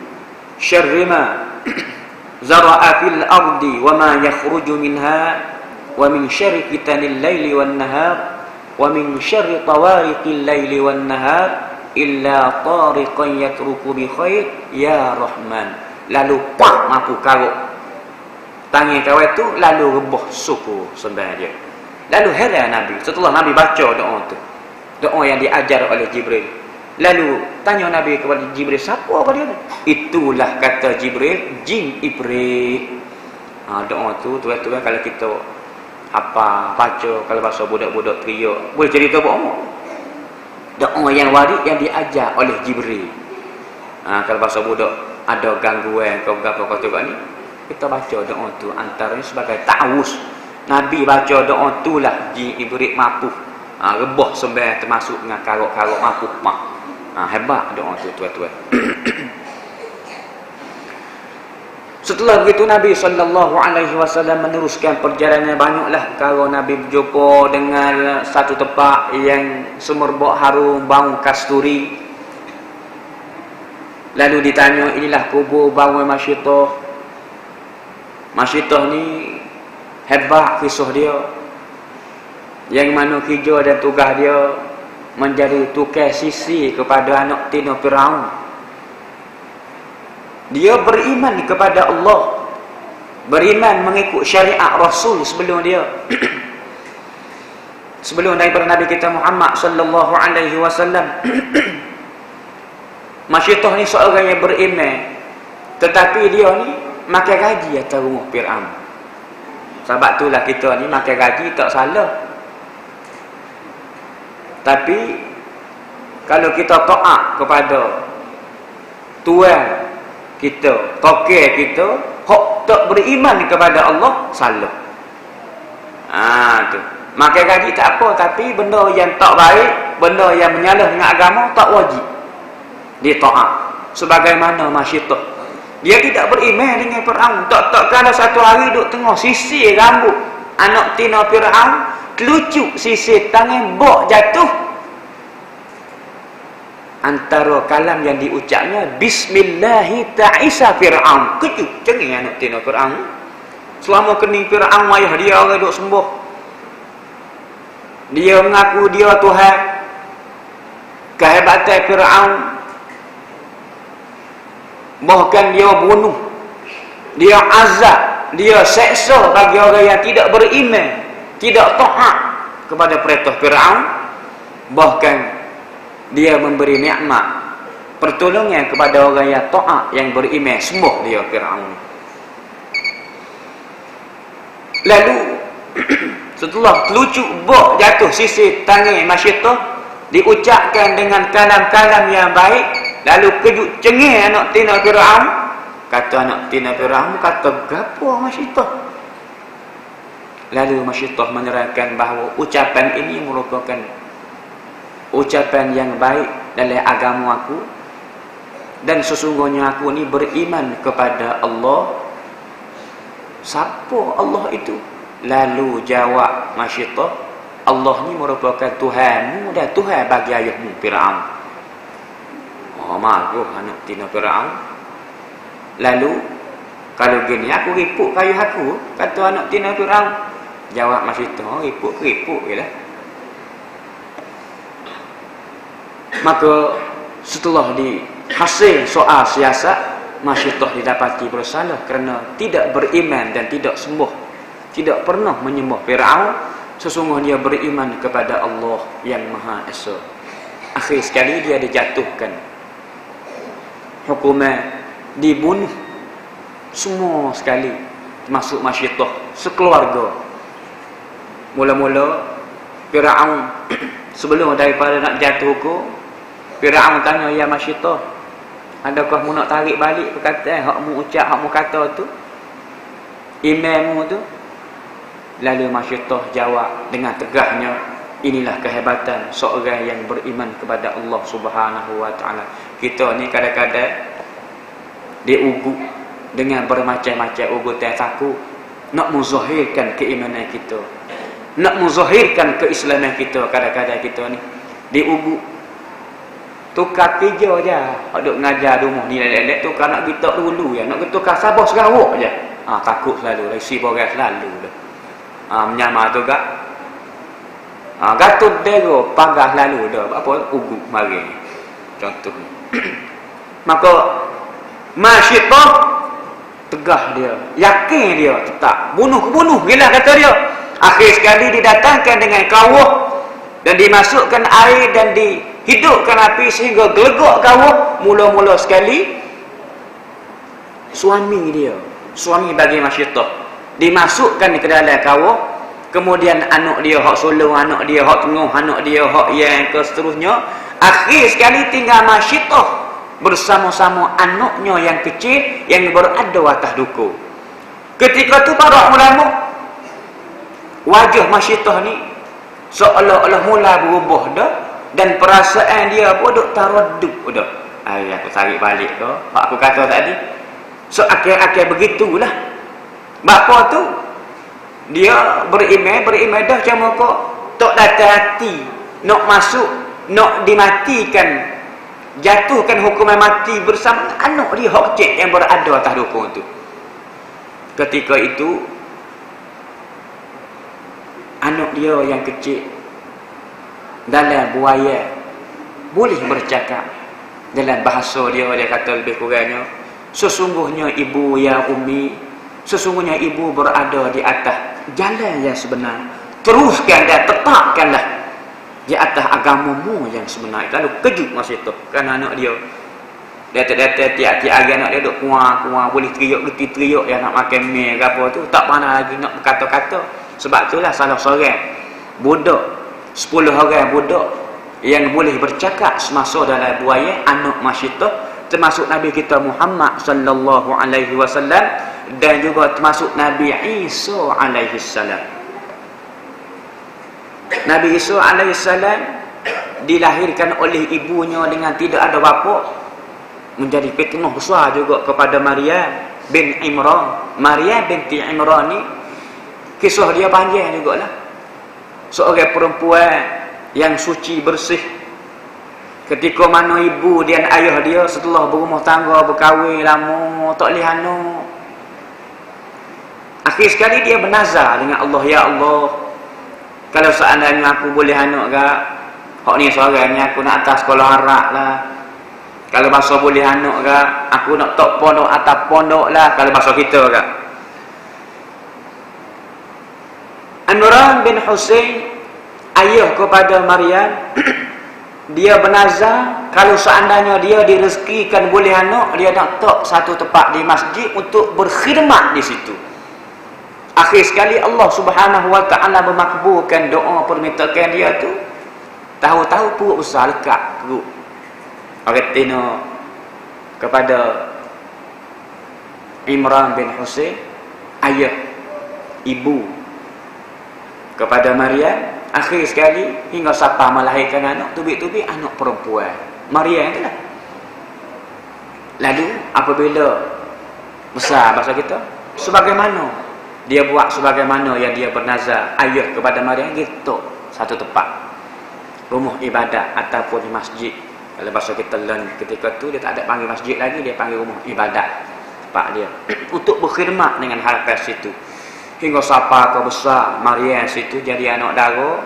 syarri ma zara'a fil ardi wa ma yakhruju minha wa min syarri fitanil laili wan nahar wa min syarri tawariqil laili wan nahar illa tariqan yatruku bi khair ya rahman. Lalu pak mampu karuk tangan kawan tu, lalu rebah suku sembah dia. Lalu heran Nabi setelah Nabi baca doa tu, doa yang diajar oleh Jibril. Lalu tanya Nabi kepada Jibril, siapa apa dia? Itulah kata Jibril, jin Ibrik. Doa tu tuan-tuan kalau kita apa baca, kalau bahasa budak-budak teriak, boleh cerita bohong. Doa yang warid yang diajar oleh Jibril. Kalau bahasa budak ada gangguan kau apa tu kat ni, kita baca doa tu antaranya sebagai ta'awuz. Nabi baca doa tu lah jin Ibrik mampu rebah sembah termasuk dengan karuk-karuk mampu hebat doa tu tuan-tuan. Setelah begitu Nabi sallallahu alaihi wasallam meneruskan perjalanan. Banyaklah kalau Nabi berjumpa dengan satu tempat yang semerbak harum bau kasturi. Lalu ditanya, inilah kubur bau Masyitah. Masyitah ni hebat kisah dia, yang mana kerja dan tugas dia menjadi tukar sisi kepada anak tina Firaun. Dia beriman kepada Allah, beriman mengikut syariat Rasul sebelum dia. Sebelum daripada Nabi kita Muhammad sallallahu alaihi wasallam. Masyitah ni seorang yang beriman, tetapi dia ni makan gaji atas rumah Firaun. Sebab itulah kita ni makan gaji tak salah. Tapi kalau kita taat kepada tuan kita, tokeh kita, hak tak beriman kepada Allah, salah. Tu. Makan gaji tak apa, tapi benda yang tak baik, benda yang menyalah dengan agama tak wajib dia taat. Sebagaimana Masyitah, dia tidak beriman dengan Firaun. Tak kala satu hari duduk tengah sisir rambut anak tina Firaun, kelucuk sisir tangan bok jatuh. Antara kalam yang diucapnya, Bismillahi ta'isa Fir'aun. Kejut cengih anak tina Fir'aun. Selama kening Fir'aun, ayah dia orang duk sembuh. Dia mengaku dia Tuhan. Kehebatan Fir'aun, bahkan dia bunuh, dia azab, dia seksa bagi orang yang tidak beriman, tidak taat kepada perintah Fir'aun. Bahkan dia memberi nikmat pertolongan kepada orang yang taat, yang beriman, sembuh dia Fir'aun. Lalu setelah telucuk bok jatuh sisi tangan Masyitah, diucapkan dengan kalam-kalam yang baik. Lalu kejut cengih anak tina Firaun. Kata anak tina Firaun, kata gapo Masyitah? Lalu Masyitah menerangkan bahawa ucapan ini merupakan ucapan yang baik dalam agama aku, dan sesungguhnya aku ni beriman kepada Allah. Siapa Allah itu? Lalu jawab Masyitah, Allah ni merupakan Tuhanmu dan Tuhan bagi ayahmu Firaun. Marah anak tina Firaun. Lalu kalau gini aku ripuk kayu aku, kata anak tina Firaun. Jawab Masyitah, ripuk je lah. Maka setelah dihasil soal siasat, Masyitah didapati bersalah kerana tidak beriman dan tidak sembuh, tidak pernah menyembah Firaun. Sesungguhnya beriman kepada Allah yang Maha Esa. Akhir sekali dia dijatuhkan hukuman, dibunuh Semua sekali, termasuk Masyidah, sekeluarga. Mula-mula Firaun sebelum daripada nak jatuh hukum, Firaun tanya, ya Masyidah, adakah mu nak tarik balik perkataan hak mu ucap, hak mu kata tu, imammu tu? Lalu Masyidah jawab dengan tegahnya, inilah kehebatan seorang yang beriman kepada Allah Subhanahu wa taala. Kita ni kadang-kadang diugut dengan bermacam-macam ugutan takut, nak menzahirkan keimanan kita, nak menzahirkan keislaman kita. Kadang-kadang kita ni diugut tukar kerja je, duk ngajar rumah ni lelek tukar nak kita dulu ya, nak tukar Sabah Sarawak je. Takut selalu, resi borang selalu dah. Menyamar tu gak Gatot dero pagar lalu dah apa ugut mari contoh. Maka Masyidah tegah dia, yakin dia, tetap bunuh gila kata dia. Akhir sekali didatangkan dengan kawah dan dimasukkan air dan dihidupkan api sehingga gelegak kawah. Mula-mula sekali suami bagi Masyidah dimasukkan ke dalam kawah. Kemudian anak dia hak sulung, anak dia hak tengah, anak dia hak yang ke seterusnya. Akhir sekali tinggal Masyidah bersama-sama anaknya yang kecil yang berada atas duku. Ketika tu para ulama, wajah Masyidah ni seolah-olah mula berubah dah, dan perasaan dia pun duk taraduk dah. Aku tarik balik dah hak aku kata tadi. So akhir-akhir begitulah. Bapa tu dia beribadah macam kok tak datang hati nak masuk, nak dimatikan, jatuhkan hukuman mati bersama anak dia hak kecil yang berada atas dukung tu. Ketika itu anak dia yang kecil dalam buaya boleh bercakap. Dalam bahasa dia kata lebih kurangnya, sesungguhnya ibu ya ummi, sesungguhnya ibu berada di atas jalan yang sebenar. Teruskan dan tetapkanlah di atas agamamu yang sebenar. Lalu kejut masa itu kerana anak dia datang-datang tiap-tiap hari anak dia duk kuah boleh teriak yang nak makan mi ke apa tu, tak pernah lagi nak berkata-kata. Sebab itulah salah seorang budak, 10 orang budak yang boleh bercakap semasa dalam buaya, anak Masyidah, termasuk Nabi kita Muhammad sallallahu alaihi wasallam, dan juga termasuk Nabi Isa alaihi salam. Nabi Isa alaihi salam dilahirkan oleh ibunya dengan tidak ada bapa, menjadi fitnah besar juga kepada Maryam bin Imran. Maryam binti Imran ni kisah dia panjang jugalah. Seorang perempuan yang suci bersih, ketika mana ibu dan ayah dia setelah berumah tangga, berkahwin lama, tak boleh anak. Akhir sekali dia bernazar dengan Allah, ya Allah, kalau seandainya aku boleh anak ke, hak ni seorangnya aku nak atas sekolah Arab lah. Kalau bahasa boleh anak ke, aku nak tok pondok atas pondok lah, kalau bahasa kita ke. Imran bin Husain, ayah kepada Maryam, dia bernazar kalau seandainya dia direzekikan boleh anak, dia nak tok satu tempat di masjid untuk berkhidmat di situ. Akhir sekali Allah Subhanahu wa taala memakbulkan doa permintaan dia tu. Tahu-tahu perut besar lekat perut. Orang tino kepada Imran bin Husain, ayah, ibu kepada Maryam. Akhir sekali hingga siapa melahirkan anak, tubik-tubik anak perempuan Maryam itulah. Lalu apabila besar bahasa kita, sebagaimana dia buat, sebagaimana yang dia bernazar ayah kepada Maryam, gitu satu tempat rumah ibadat ataupun di masjid. Kalau bahasa kita learn ketika tu, dia tak ada panggil masjid lagi, dia panggil rumah ibadat tempat dia untuk berkhidmat dengan harapan situ. Hingga siapa kau besar Maryam situ jadi anak dara.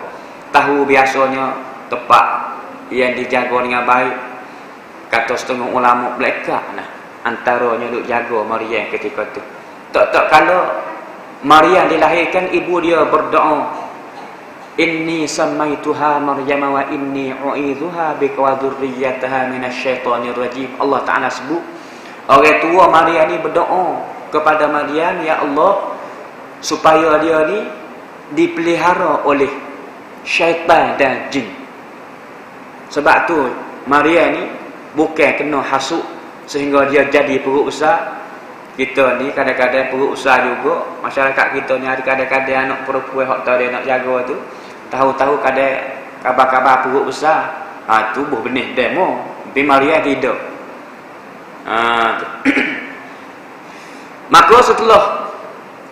Tahu biasanya tempat yang dijaga dengan baik, kata setengah ulama belakang lah antaranya duk jaga Maryam ketika tu. Tak kalau Maryam dilahirkan, ibu dia berdoa, inni samaituha Maryam wa inni u'idzuha bika wa dzurriyyataha minasyaitonir rajim. Allah Taala sebut orang tua Maryam ni berdoa kepada Maryam, ya Allah, supaya dia ni dipelihara oleh syaitan dan jin. Sebab tu Maryam ni bukan kena hasut sehingga dia jadi perut besar. Kita ni kadang-kadang perut besar juga. Masyarakat kita ni ada kadang-kadang anak perempuan hak tahu dia nak jaga tu, tahu-tahu kadang kabar-kabar perut besar. Tu buh benih demo. Tapi Maryam tidak. Tu. Maka setelah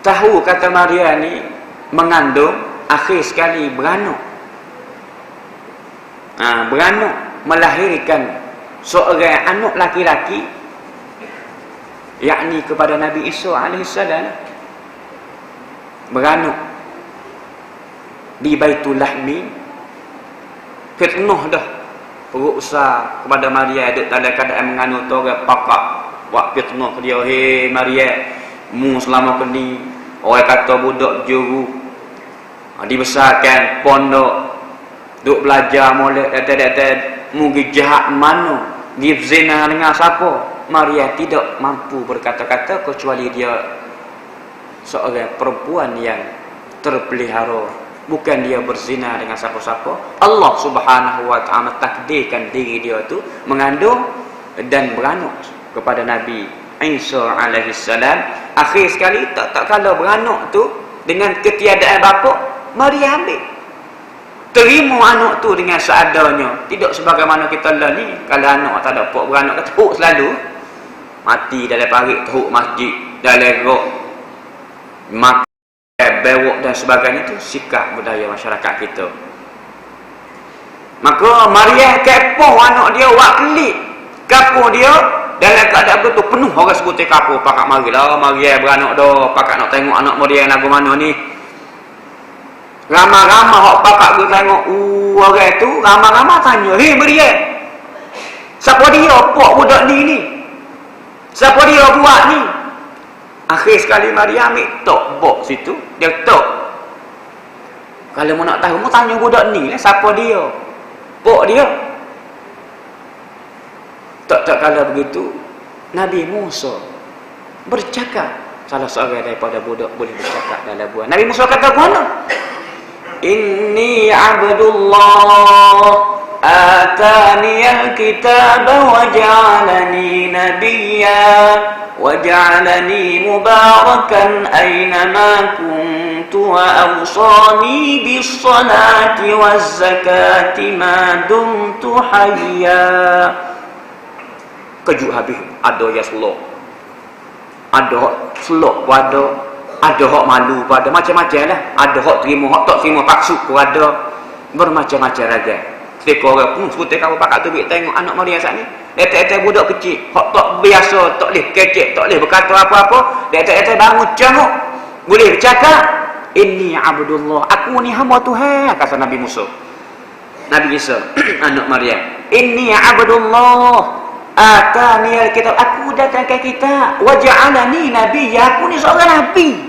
tahu kata Maryam ni mengandung, akhir sekali beranak. Beranak melahirkan seorang anak laki-laki, yakni kepada Nabi Isa AS. Beranak di Baitul Lahmi. Fitnah dah perut besar kepada Maryam, duduk dalam keadaan mengandung tu orang pakak buat fitnah ke dia. Hei Maryam, mu selama ni orang kata budak juru, dibesarkan pondok, duk belajar molek data-data, mungkin jahat mana, dia zina dengan siapa. Maryam tidak mampu berkata-kata kecuali dia seorang perempuan yang terpelihara, bukan dia berzina dengan siapa-siapa. Allah Subhanahu wa taala takdirkan diri dia tu mengandung dan beranak kepada Nabi Isa alaihi salam. Akhir sekali tak kala beranak tu dengan ketiadaan bapa, Maryam ambil, terima anak tu dengan seadanya. Tidak sebagaimana kita lah ni, kalau anak tak ada pak beranak teruk selalu, mati dalam parit, teruk masjid, dalam rok, makan bewok dan sebagainya. Tu sikap budaya masyarakat kita. Maka Maryam kepo anak dia, wak pelik kapo dia dalam keadaan betul penuh orang sebut kapo. Pakak marilah Maryam beranak dah, pakak nak tengok anak Maryam lagu mana ni. Ramai-ramai hok pakak pergi tengok orang tu, ramai-ramai tanya, "Hei Maryam, siapa dia pok budak ni? Siapa dia buat ni?" Akhir sekali Maryam ambil tok bok situ, dia tok. Kalau mau nak tahu, mau tanya budak ni, siapa dia? Pok dia. Tak kala begitu, Nabi Musa bercakap. Salah seorang daripada budak boleh bercakap dalam buah. Nabi Musa kata mana? Inni abdullah ataniyal kitab wa ja'alani nabiyya wa ja'alani mubarakan aynama kuntu wa awsani bis salati waz zakati ma dumtu hayya. Kejuk habis, ada yang selok, ada hak selok pun ada hak malu pun ada, macam-macam lah. Ada hak terima, hak tak terima paksu pun ada, bermacam-macam raga. Ketika orang pun sebut kau pakak tu tengok anak Maryam saat ni, letak-letak budak kecil, hak tak biasa, tak boleh kecek, tak boleh berkata apa-apa, letak-letak bangun canguk, boleh bercakap, inni abdullah, aku ni hamba Tuhan, kata Nabi Musa. Nabi Isa anak Maryam, inni abdullah atani alkitab, aku datangkan kitab, wa ja'alani nabiyya, aku ni seorang nabi,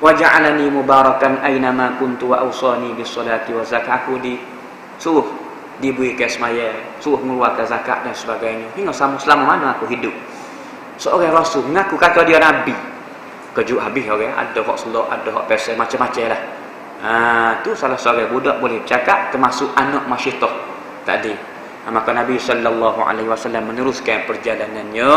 wa ja'alani mubarakan aynama kuntu wa awsani bis salati wa zakat, aku disuruh diberikan semaya, suruh mengeluarkan zakat dan sebagainya, hingga selama mana aku hidup. Seorang rasul mengaku kata dia nabi. Kejut habis orang, ada hak selok, ada hak pesel, macam-macam lah. Tu salah seorang budak boleh bercakap, termasuk anak Masyidah tadi. Maka Nabi SAW meneruskan perjalanannya.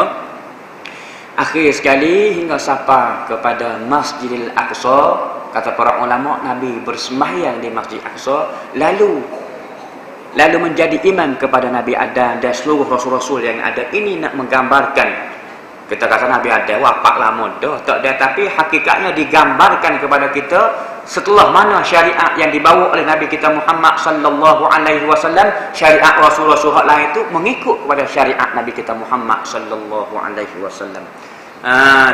Akhir sekali hingga sampai kepada Masjidil Aqsa. Kata para ulama, Nabi bersembahyang di Masjid Aqsa, lalu menjadi imam kepada Nabi Adam dan seluruh rasul-rasul yang ada. Ini nak menggambarkan, kita kata Nabi Adam wafat lama dah, tak ada, tapi hakikatnya digambarkan kepada kita setelah mana syariat yang dibawa oleh Nabi kita Muhammad sallallahu alaihi wasallam, syariat rasul-rasul lain itu mengikut kepada syariat Nabi kita Muhammad sallallahu alaihi wasallam.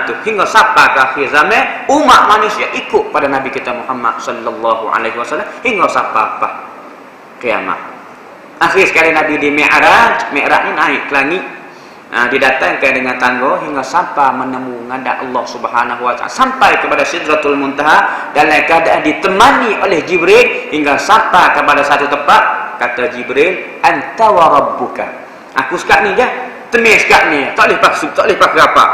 Tu hingga sampai ke akhir zaman, umat manusia ikut pada Nabi kita Muhammad sallallahu alaihi wasallam hingga sampai apa? Kiamat. Akhir sekali Nabi di Mi'raj ni naik ke langit. Didatangkan dengan tangga hingga sampai menemu ngadak Allah Subhanahu wa taala, sampai kepada Sidratul Muntaha dalam keadaan ditemani oleh Jibril hingga sampai kepada satu tempat. Kata Jibril, anta wa rabbuka, aku sekarang ni je temis kat ni, tak boleh maksud, tak boleh pakai apa.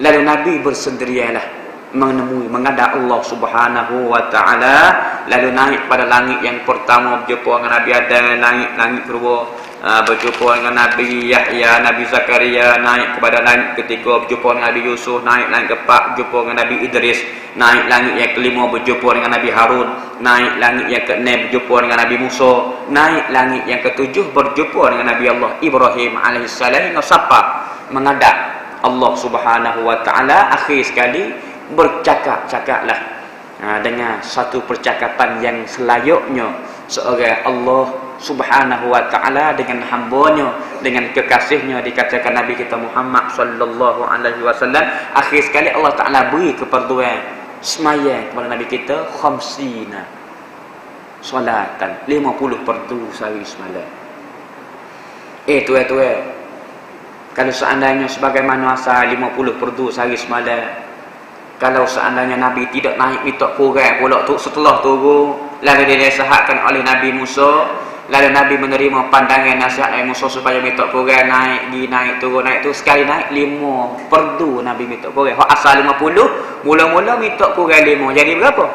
Lalu Nabi bersendirianlah menghadap Allah Subhanahu wa taala, lalu naik pada langit yang pertama berjumpa dengan Nabi Adam, langit kedua berjumpa dengan Nabi Yahya, Nabi Zakaria, naik kepada langit ketiga berjumpa dengan Nabi Yusuf, naik langit keempat berjumpa dengan Nabi Idris, naik langit yang kelima berjumpa dengan Nabi Harun, naik langit yang keenam berjumpa dengan Nabi Musa, naik langit yang ketujuh berjumpa dengan Nabi Allah Ibrahim alaihissalam, hingga sampai menghadap Allah Subhanahu wa taala. Akhir sekali bercakap-cakaplah dengan satu percakapan yang selayaknya seorang Allah Subhanahu wa taala dengan hamba-Nya, dengan kekasihnya. Dikatakan Nabi kita Muhammad sallallahu alaihi wasallam, akhir sekali Allah taala beri keperluan semaya kepada Nabi kita khamsina solatan, 50 fardu sehari semalam. Tuan-tuan, kalau seandainya sebagaimana asal 50 fardu sehari semalam, kalau seandainya Nabi tidak naik minta kurang pula tu setelah turun, lalu dia nasihatkan oleh Nabi Musa, lalu Nabi menerima pandangan nasihat Nabi Musa supaya minta kurang, naik turun, sekali naik 5 fardu Nabi minta kurang. Hak asal 50, mula-mula minta kurang 5, jadi berapa?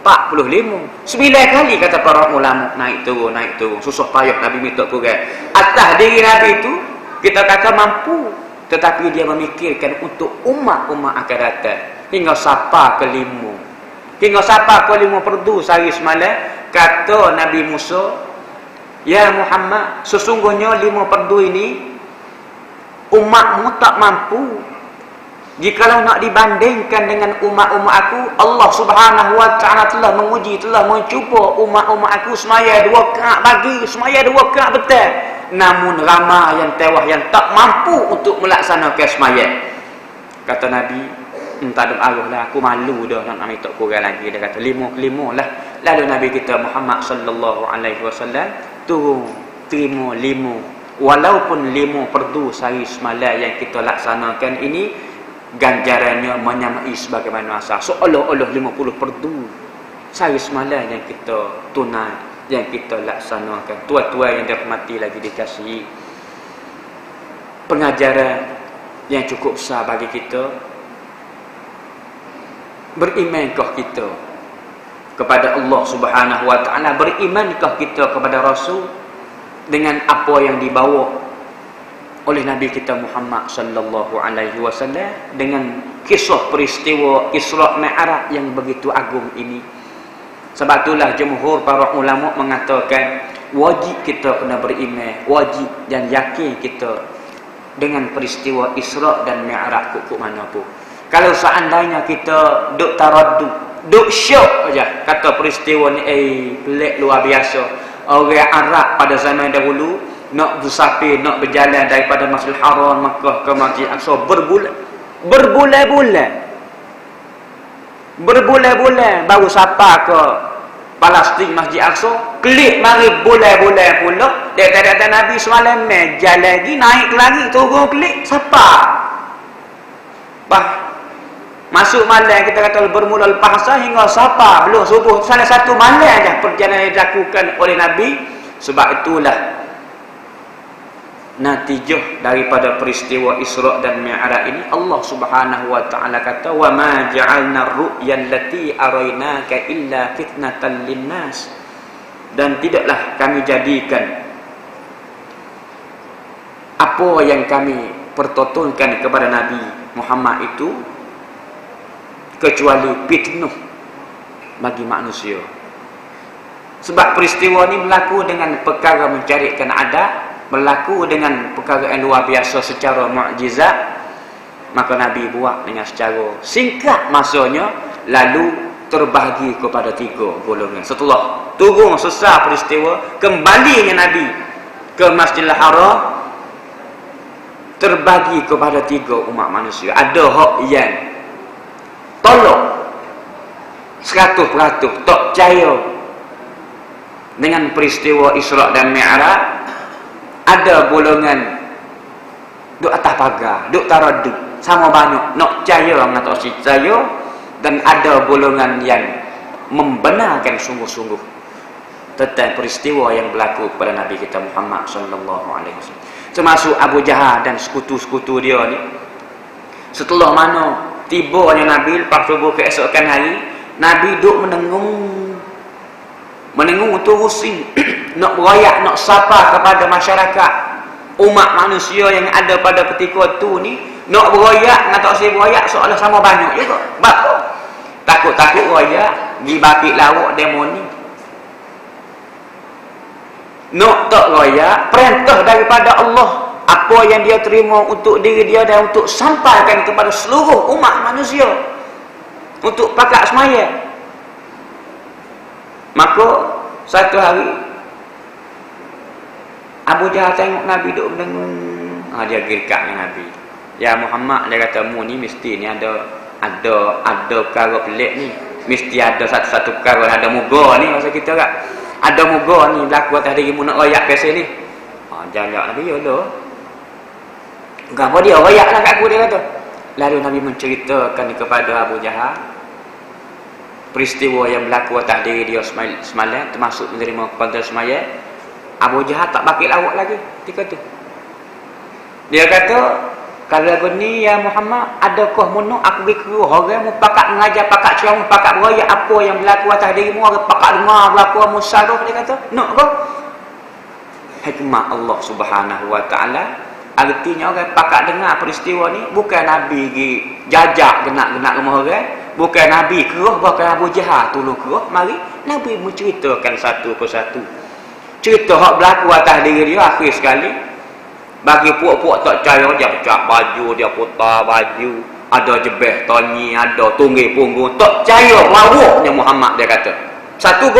45. 9 kali kata para ulama naik turun, susah payah Nabi minta kurang. Atas diri Nabi itu kita kata mampu, tetapi dia memikirkan untuk umat-umat akan datang. Hingga sapa kelima. Hingga sapa kelima fardu sehari semalam, kata Nabi Musa, ya Muhammad, sesungguhnya 5 fardu ini umatmu tak mampu. Jikalau nak dibandingkan dengan umat-umat aku, Allah Subhanahu wa taala telah menguji, telah mencuba umat-umat aku semaya 2 rakaat pagi, semaya 2 rakaat petang. Namun ramai yang tewas yang tak mampu untuk melaksanakan semaya. Kata Nabi, tak ada Allah lah, aku malu dah nak minta kurang lagi. Dia kata 5 lah. Lalu Nabi kita Muhammad sallallahu alaihi wasallam turun terima 5, walaupun 5 fardu sehari semalam yang kita laksanakan ini ganjarannya menyamai sebagaimana asal, seolah-olah 50 fardu sehari semalam yang kita tunai, yang kita laksanakan. Tuan-tuan yang dirahmati lagi dikasihi, pengajaran yang cukup besar bagi kita. Berimankah kita kepada Allah Subhanahu wa taala? Berimankah kita kepada Rasul dengan apa yang dibawa oleh Nabi kita Muhammad sallallahu alaihi wasallam, dengan kisah peristiwa Isra' Mi'raj yang begitu agung ini? Sebab itulah jumhur para ulama mengatakan wajib kita kena beriman, wajib dan yakin kita dengan peristiwa Isra' dan Mi'raj kok mana pun. Kalau seandainya kita duk taraddud, duk syok aja kata peristiwa ni pelik luar biasa. Orang Arab pada zaman dahulu nak bersafir, nak berjalan daripada Masjidil Haram Makkah ke Masjid Aqsa berbulan-bulan baru sampai ke Palestin Masjid Aqsa. Klik mari bulan-bulan pula dari kata Nabi semalam jalan lagi naik ke langit, turun klik sampai masuk malam, kita kata bermula lepas asar hingga sapa belum subuh, salah satu malam aja perjalanan yang dilakukan oleh Nabi. Sebab itulah natijah daripada peristiwa Isra' dan Mi'raj ini, Allah Subhanahu wa taala kata, wa ma ja'alna ar-ru'ya allati araynaka illa fitnatan linnas, dan tidaklah kami jadikan apa yang kami pertontonkan kepada Nabi Muhammad itu kecuali fitnah bagi manusia. Sebab peristiwa ini berlaku dengan perkara mencarikan adat, berlaku dengan perkara yang luar biasa secara mukjizat, maka Nabi buat dengan secara singkat masanya, lalu terbahagi kepada 3 golongan. Setelah turun selesai peristiwa, kembalinya Nabi ke Masjidil Haram, terbagi kepada 3 umat manusia. Ada hak yang tolong 100% tak percaya dengan peristiwa Isra' dan Mi'raj. Ada golongan duk atas pagar, duk taraddud, sama banyak nak percaya dengan tak percaya, dan ada golongan yang membenarkan sungguh-sungguh tentang peristiwa yang berlaku kepada Nabi kita Muhammad sallallahu alaihi wasallam. termasuk Abu Jahal dan sekutu-sekutu dia ni. Setelah mana tibanya Nabi lepas subuh keesokan hari, Nabi duk menengung untuk usin nak berayak, nak sapa kepada masyarakat umat manusia yang ada pada ketika tu ni, nak berayak, nak tak saya berayak seolah sama banyak juga. Bapa takut-takut berayak di baki lawak demo ni. Nak tak berayak, perintah daripada Allah, apa yang dia terima untuk diri dia dan untuk sampaikan kepada seluruh umat manusia untuk pakat semaya. Maka satu hari Abu Jahal tengok Nabi duk mendengung. Dia gerkat dengan Nabi. Ya Muhammad, dia kata, mu ni mesti ni ada perkara pelik ni. Mesti ada satu-satu perkara, ada muga ni masa kita kan. Ada muga ni berlaku atas diri mu nak royak pasal ni. Jangan Nabi, ya Allah. Kenapa dia royak lah kat aku, dia kata. Lalu Nabi menceritakan kepada Abu Jahal peristiwa yang berlaku atas diri dia semalam, termasuk menerima kepada semaya. Abu Jahal tak bakil lawak lagi ketika tu. Dia kata, kalau lagu ni ya Muhammad, adakah mu aku pergi ke orang mu pakat mengajar, pakat ceramah, pakat berayak apa yang berlaku atas dirimu, orang pakat dengar berlaku musyawarah. Dia kata, nak ke? Hikmah Allah Subhanahu wa taala, artinya orang pakat dengar peristiwa ni, bukan Nabi pergi jajak genak-genak rumah orang, bukan Nabi keruh, bukan Abu Jahal tolong keruh. Mari Nabi menceritakan satu persatu. Cerita hak berlaku atas diri dia akhir sekali. Bagi puak-puak tak percaya, dia pecah baju, dia putar baju, ada jebeh tonyi, ada tunggih punggung, tak percaya lawaknya Muhammad, dia kata. Satu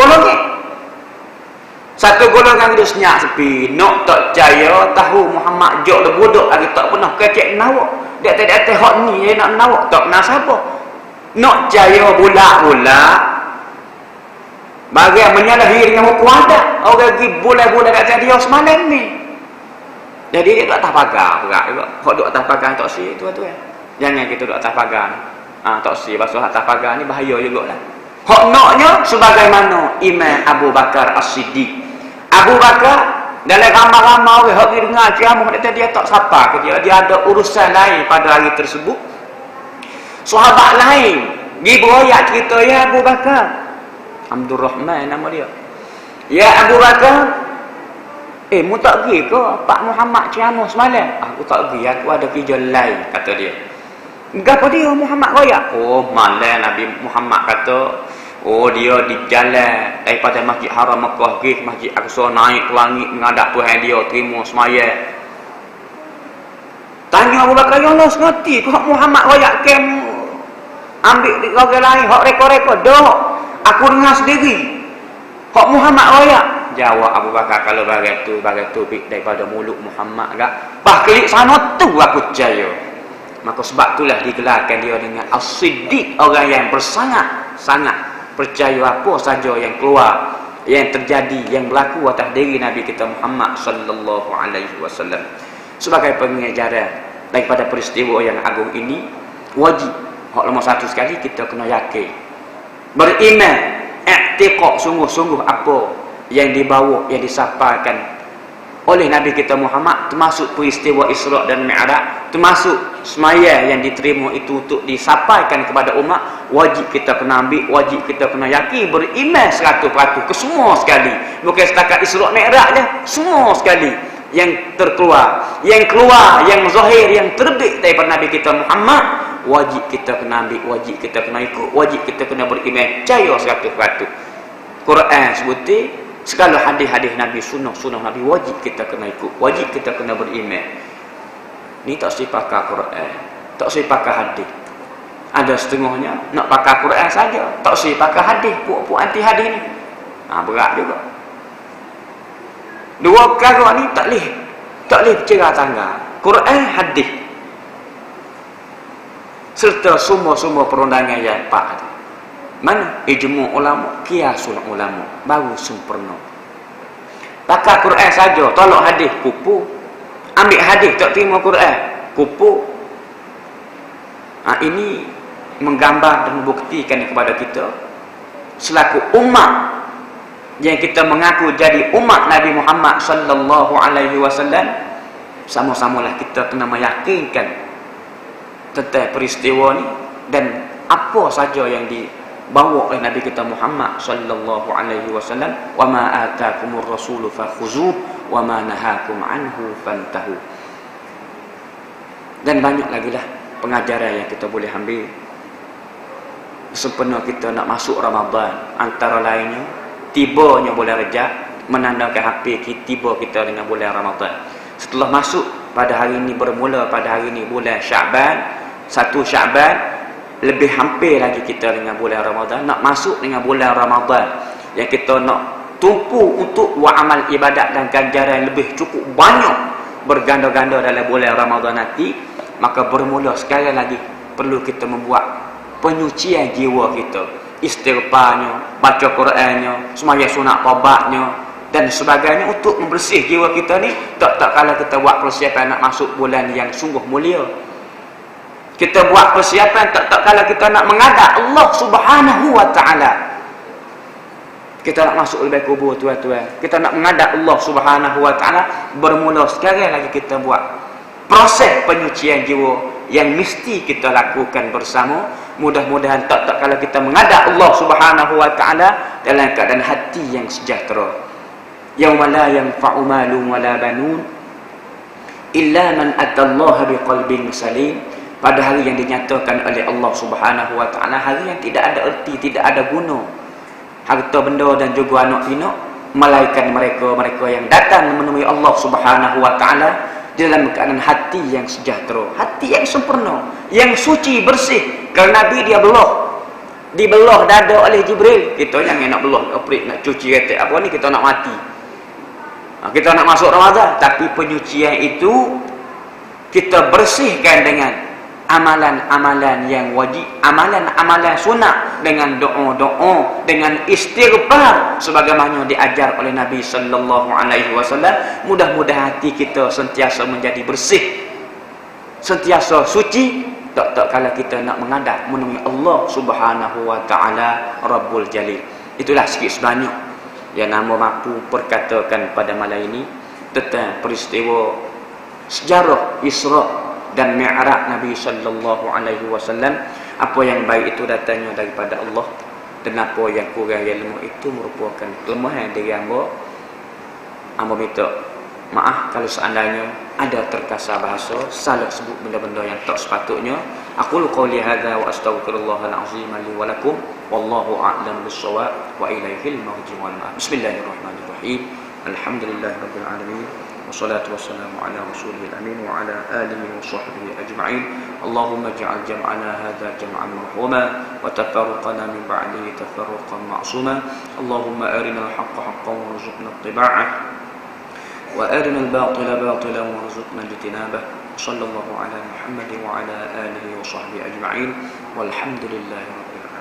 golongan dia senyap sepi, nak tak percaya, tahu Muhammad jok dah bodoh lagi, tak pernah kecek nawak. Dia tak ada hak ni dia nak nawak, tak pernah siapa. Nak percaya bulat-bulat bagi menyalahi dengan hukum adat. Orang pergi bulan-bulan kat dia semalam ni. Jadi dia duduk atas pagar berat juga. Hak duduk atas pagar tak si tu tu. Jangan kita duduk atas pagar ni. Tak si pasal atas pagar ni bahaya jugalah. Hak naknya sebagaimana Imam Abu Bakar As-Siddiq. Abu Bakar dalam ramai-ramai orang hak dengar ceramah dia tak sapa ke dia. Dia ada urusan lain pada hari tersebut. Sahabat lain pergi beroyak cerita, ya Abu Bakar, Abdul Rahman nama dia. Ya Abu Bakar, mu tak pergi ke Pak Muhammad ceramah semalam? Aku tak pergi, aku ada kerja lain, kata dia. Kenapa dia Muhammad royak? Malam Nabi Muhammad kata, dia di jalan daripada Masjid Haram Mekah pergi ke Masjid Aqsa, naik ke langit menghadap Tuhan dia, terima sembahyang. Tanya Abu Bakar, ya Allah, sengerti kau Muhammad royak kem ambil di orang lain, hak rekod-rekod dah. Aku dengar sendiri hak Muhammad royak. Jawab Abu Bakar, kalau bagai tu daripada mulut Muhammad gak, bah klik sana tu aku percaya. Maka sebab itulah digelarkan dia dengan As-Siddiq, orang yang bersangat-sangat percaya apa saja yang keluar, yang terjadi, yang berlaku atas diri Nabi kita Muhammad sallallahu alaihi wasallam. Sebagai pengajaran daripada peristiwa yang agung ini, wajib hak nombor satu sekali kita kena yakin, beriman, i'tiqad sungguh-sungguh apa yang dibawa, yang disampaikan oleh Nabi kita Muhammad, termasuk peristiwa Isra' dan Mi'raj, termasuk semaya yang diterima itu untuk disampaikan kepada umat. Wajib kita kena ambil, wajib kita kena yakin, beriman 100% ke semua sekali, bukan setakat Isra' Mi'raj je, semua sekali yang terkeluar, yang zahir, yang terbit daripada Nabi kita Muhammad, wajib kita kena ambil, wajib kita kena ikut, wajib kita kena beriman, percaya 100%. Quran sebuti, segala hadis-hadis Nabi, sunnah Nabi, wajib kita kena ikut, wajib kita kena beriman. Ni tak si pakai Quran, tak si pakai hadis. Ada setengahnya nak pakai Quran saja, tak si pakai hadis, puak-puak anti hadis ni. Berat juga. Dua perkara ni tak boleh bercerah tangga. Quran, hadis, serta semua perundangan yang empat. Mana ijmu' ulama, qiyasul ulama, baru sempurna. Pakai Quran saja, tolak hadis, kupu. Ambil hadis, tak terima Quran, kupu. Ini menggambar dan membuktikan kepada kita, selaku umat yang kita mengaku jadi umat Nabi Muhammad sallallahu alaihi wasallam, sama-samalah kita kena meyakinkan tentang peristiwa ni dan apa saja yang dibawa oleh Nabi kita Muhammad sallallahu alaihi wasallam. Wa ma ataakumur rasulu fakhuzuh wa ma nahakum anhu fantahu. Dan banyak lagi lah pengajaran yang kita boleh ambil sempena kita nak masuk Ramadan. Antara lainnya tibanya bulan Rejab menandakan HP tiba kita dengan bulan Ramadan. Setelah masuk pada hari ini, bermula pada hari ini bulan Syaban, 1 Syaban, lebih hampir lagi kita dengan bulan Ramadan, nak masuk dengan bulan Ramadan yang kita nak tumpu untuk buat amal ibadat dan ganjaran lebih cukup banyak berganda-ganda dalam bulan Ramadan nanti. Maka bermula sekali lagi perlu kita membuat penyucian jiwa kita, istighfarnya, baca Qurannya, sembahyang sunat taubatnya dan sebagainya untuk membersih jiwa kita ni. Tak kala kita buat persiapan nak masuk bulan yang sungguh mulia, kita buat persiapan tak kala kita nak menghadap Allah Subhanahu wa taala. Kita nak masuk lebih kubur tuan-tuan, kita nak menghadap Allah Subhanahu wa taala, bermula sekarang lagi kita buat proses penyucian jiwa yang mesti kita lakukan bersama. Mudah-mudahan tak kala kita menghadap Allah Subhanahu wa taala dalam keadaan hati yang sejahtera. Yauma la yanfa'u malun wala banun illa man atallaha biqalbin salim. Pada hari yang dinyatakan oleh Allah Subhanahu wa taala, hari yang tidak ada erti, tidak ada guna harta benda dan juga anak pinak, melainkan mereka yang datang menemui Allah Subhanahu wa taala dalam keadaan hati yang sejahtera, hati yang sempurna, yang suci, bersih. Kerana Nabi dia dibelah dada oleh Jibril. Kita jangan nak belah, nak cuci retak apa ni, kita nak mati. Kita nak masuk Ramadan, tapi penyucian itu kita bersihkan dengan amalan-amalan yang wajib, amalan-amalan sunat, dengan doa-doa, dengan istighfar sebagaimana diajar oleh Nabi sallallahu alaihi wasallam. Mudah-mudahan hati kita sentiasa menjadi bersih, sentiasa suci. Tak kala kita nak menghadap menemui Allah Subhanahu wa taala Rabbul Jalil. Itulah sikit sebanyak yang nama mampu perkatakan pada malam ini tentang peristiwa sejarah Isra dan Mi'raj Nabi sallallahu alaihi wasallam. Apa yang baik itu datangnya daripada Allah, dan apa yang kurang yang lemah itu merupakan kelemahan dari hamba. Hamba minta maaf kalau seandainya ada terkasar bahasa, salah sebut benda-benda yang tak sepatutnya. Aqulu qawli hadza wa astaghfirullahal azim li wa lakum wallahu a'lam bis-shawab wa ilaihil marji' wal ma'ab. Bismillahirrahmanirrahim. Alhamdulillahirabbil alamin. Wassalatu wassalamu ala rasulil amin wa ala alihi wa sahbihi ajma'in. Allahumma ij'al jam'ana hadza jam'an marhuma wa tafarruqana min ba'dihi tafarruqan ma'suma. Allahumma arinal haqqa haqqan warzuqna ittiba'ah wa arinal batila batilan warzuqna ijtinabah. Sallallahu ala Muhammad wa ala alihi wa sahbihi ajma'in. Walhamdulillahi rabbil alamin.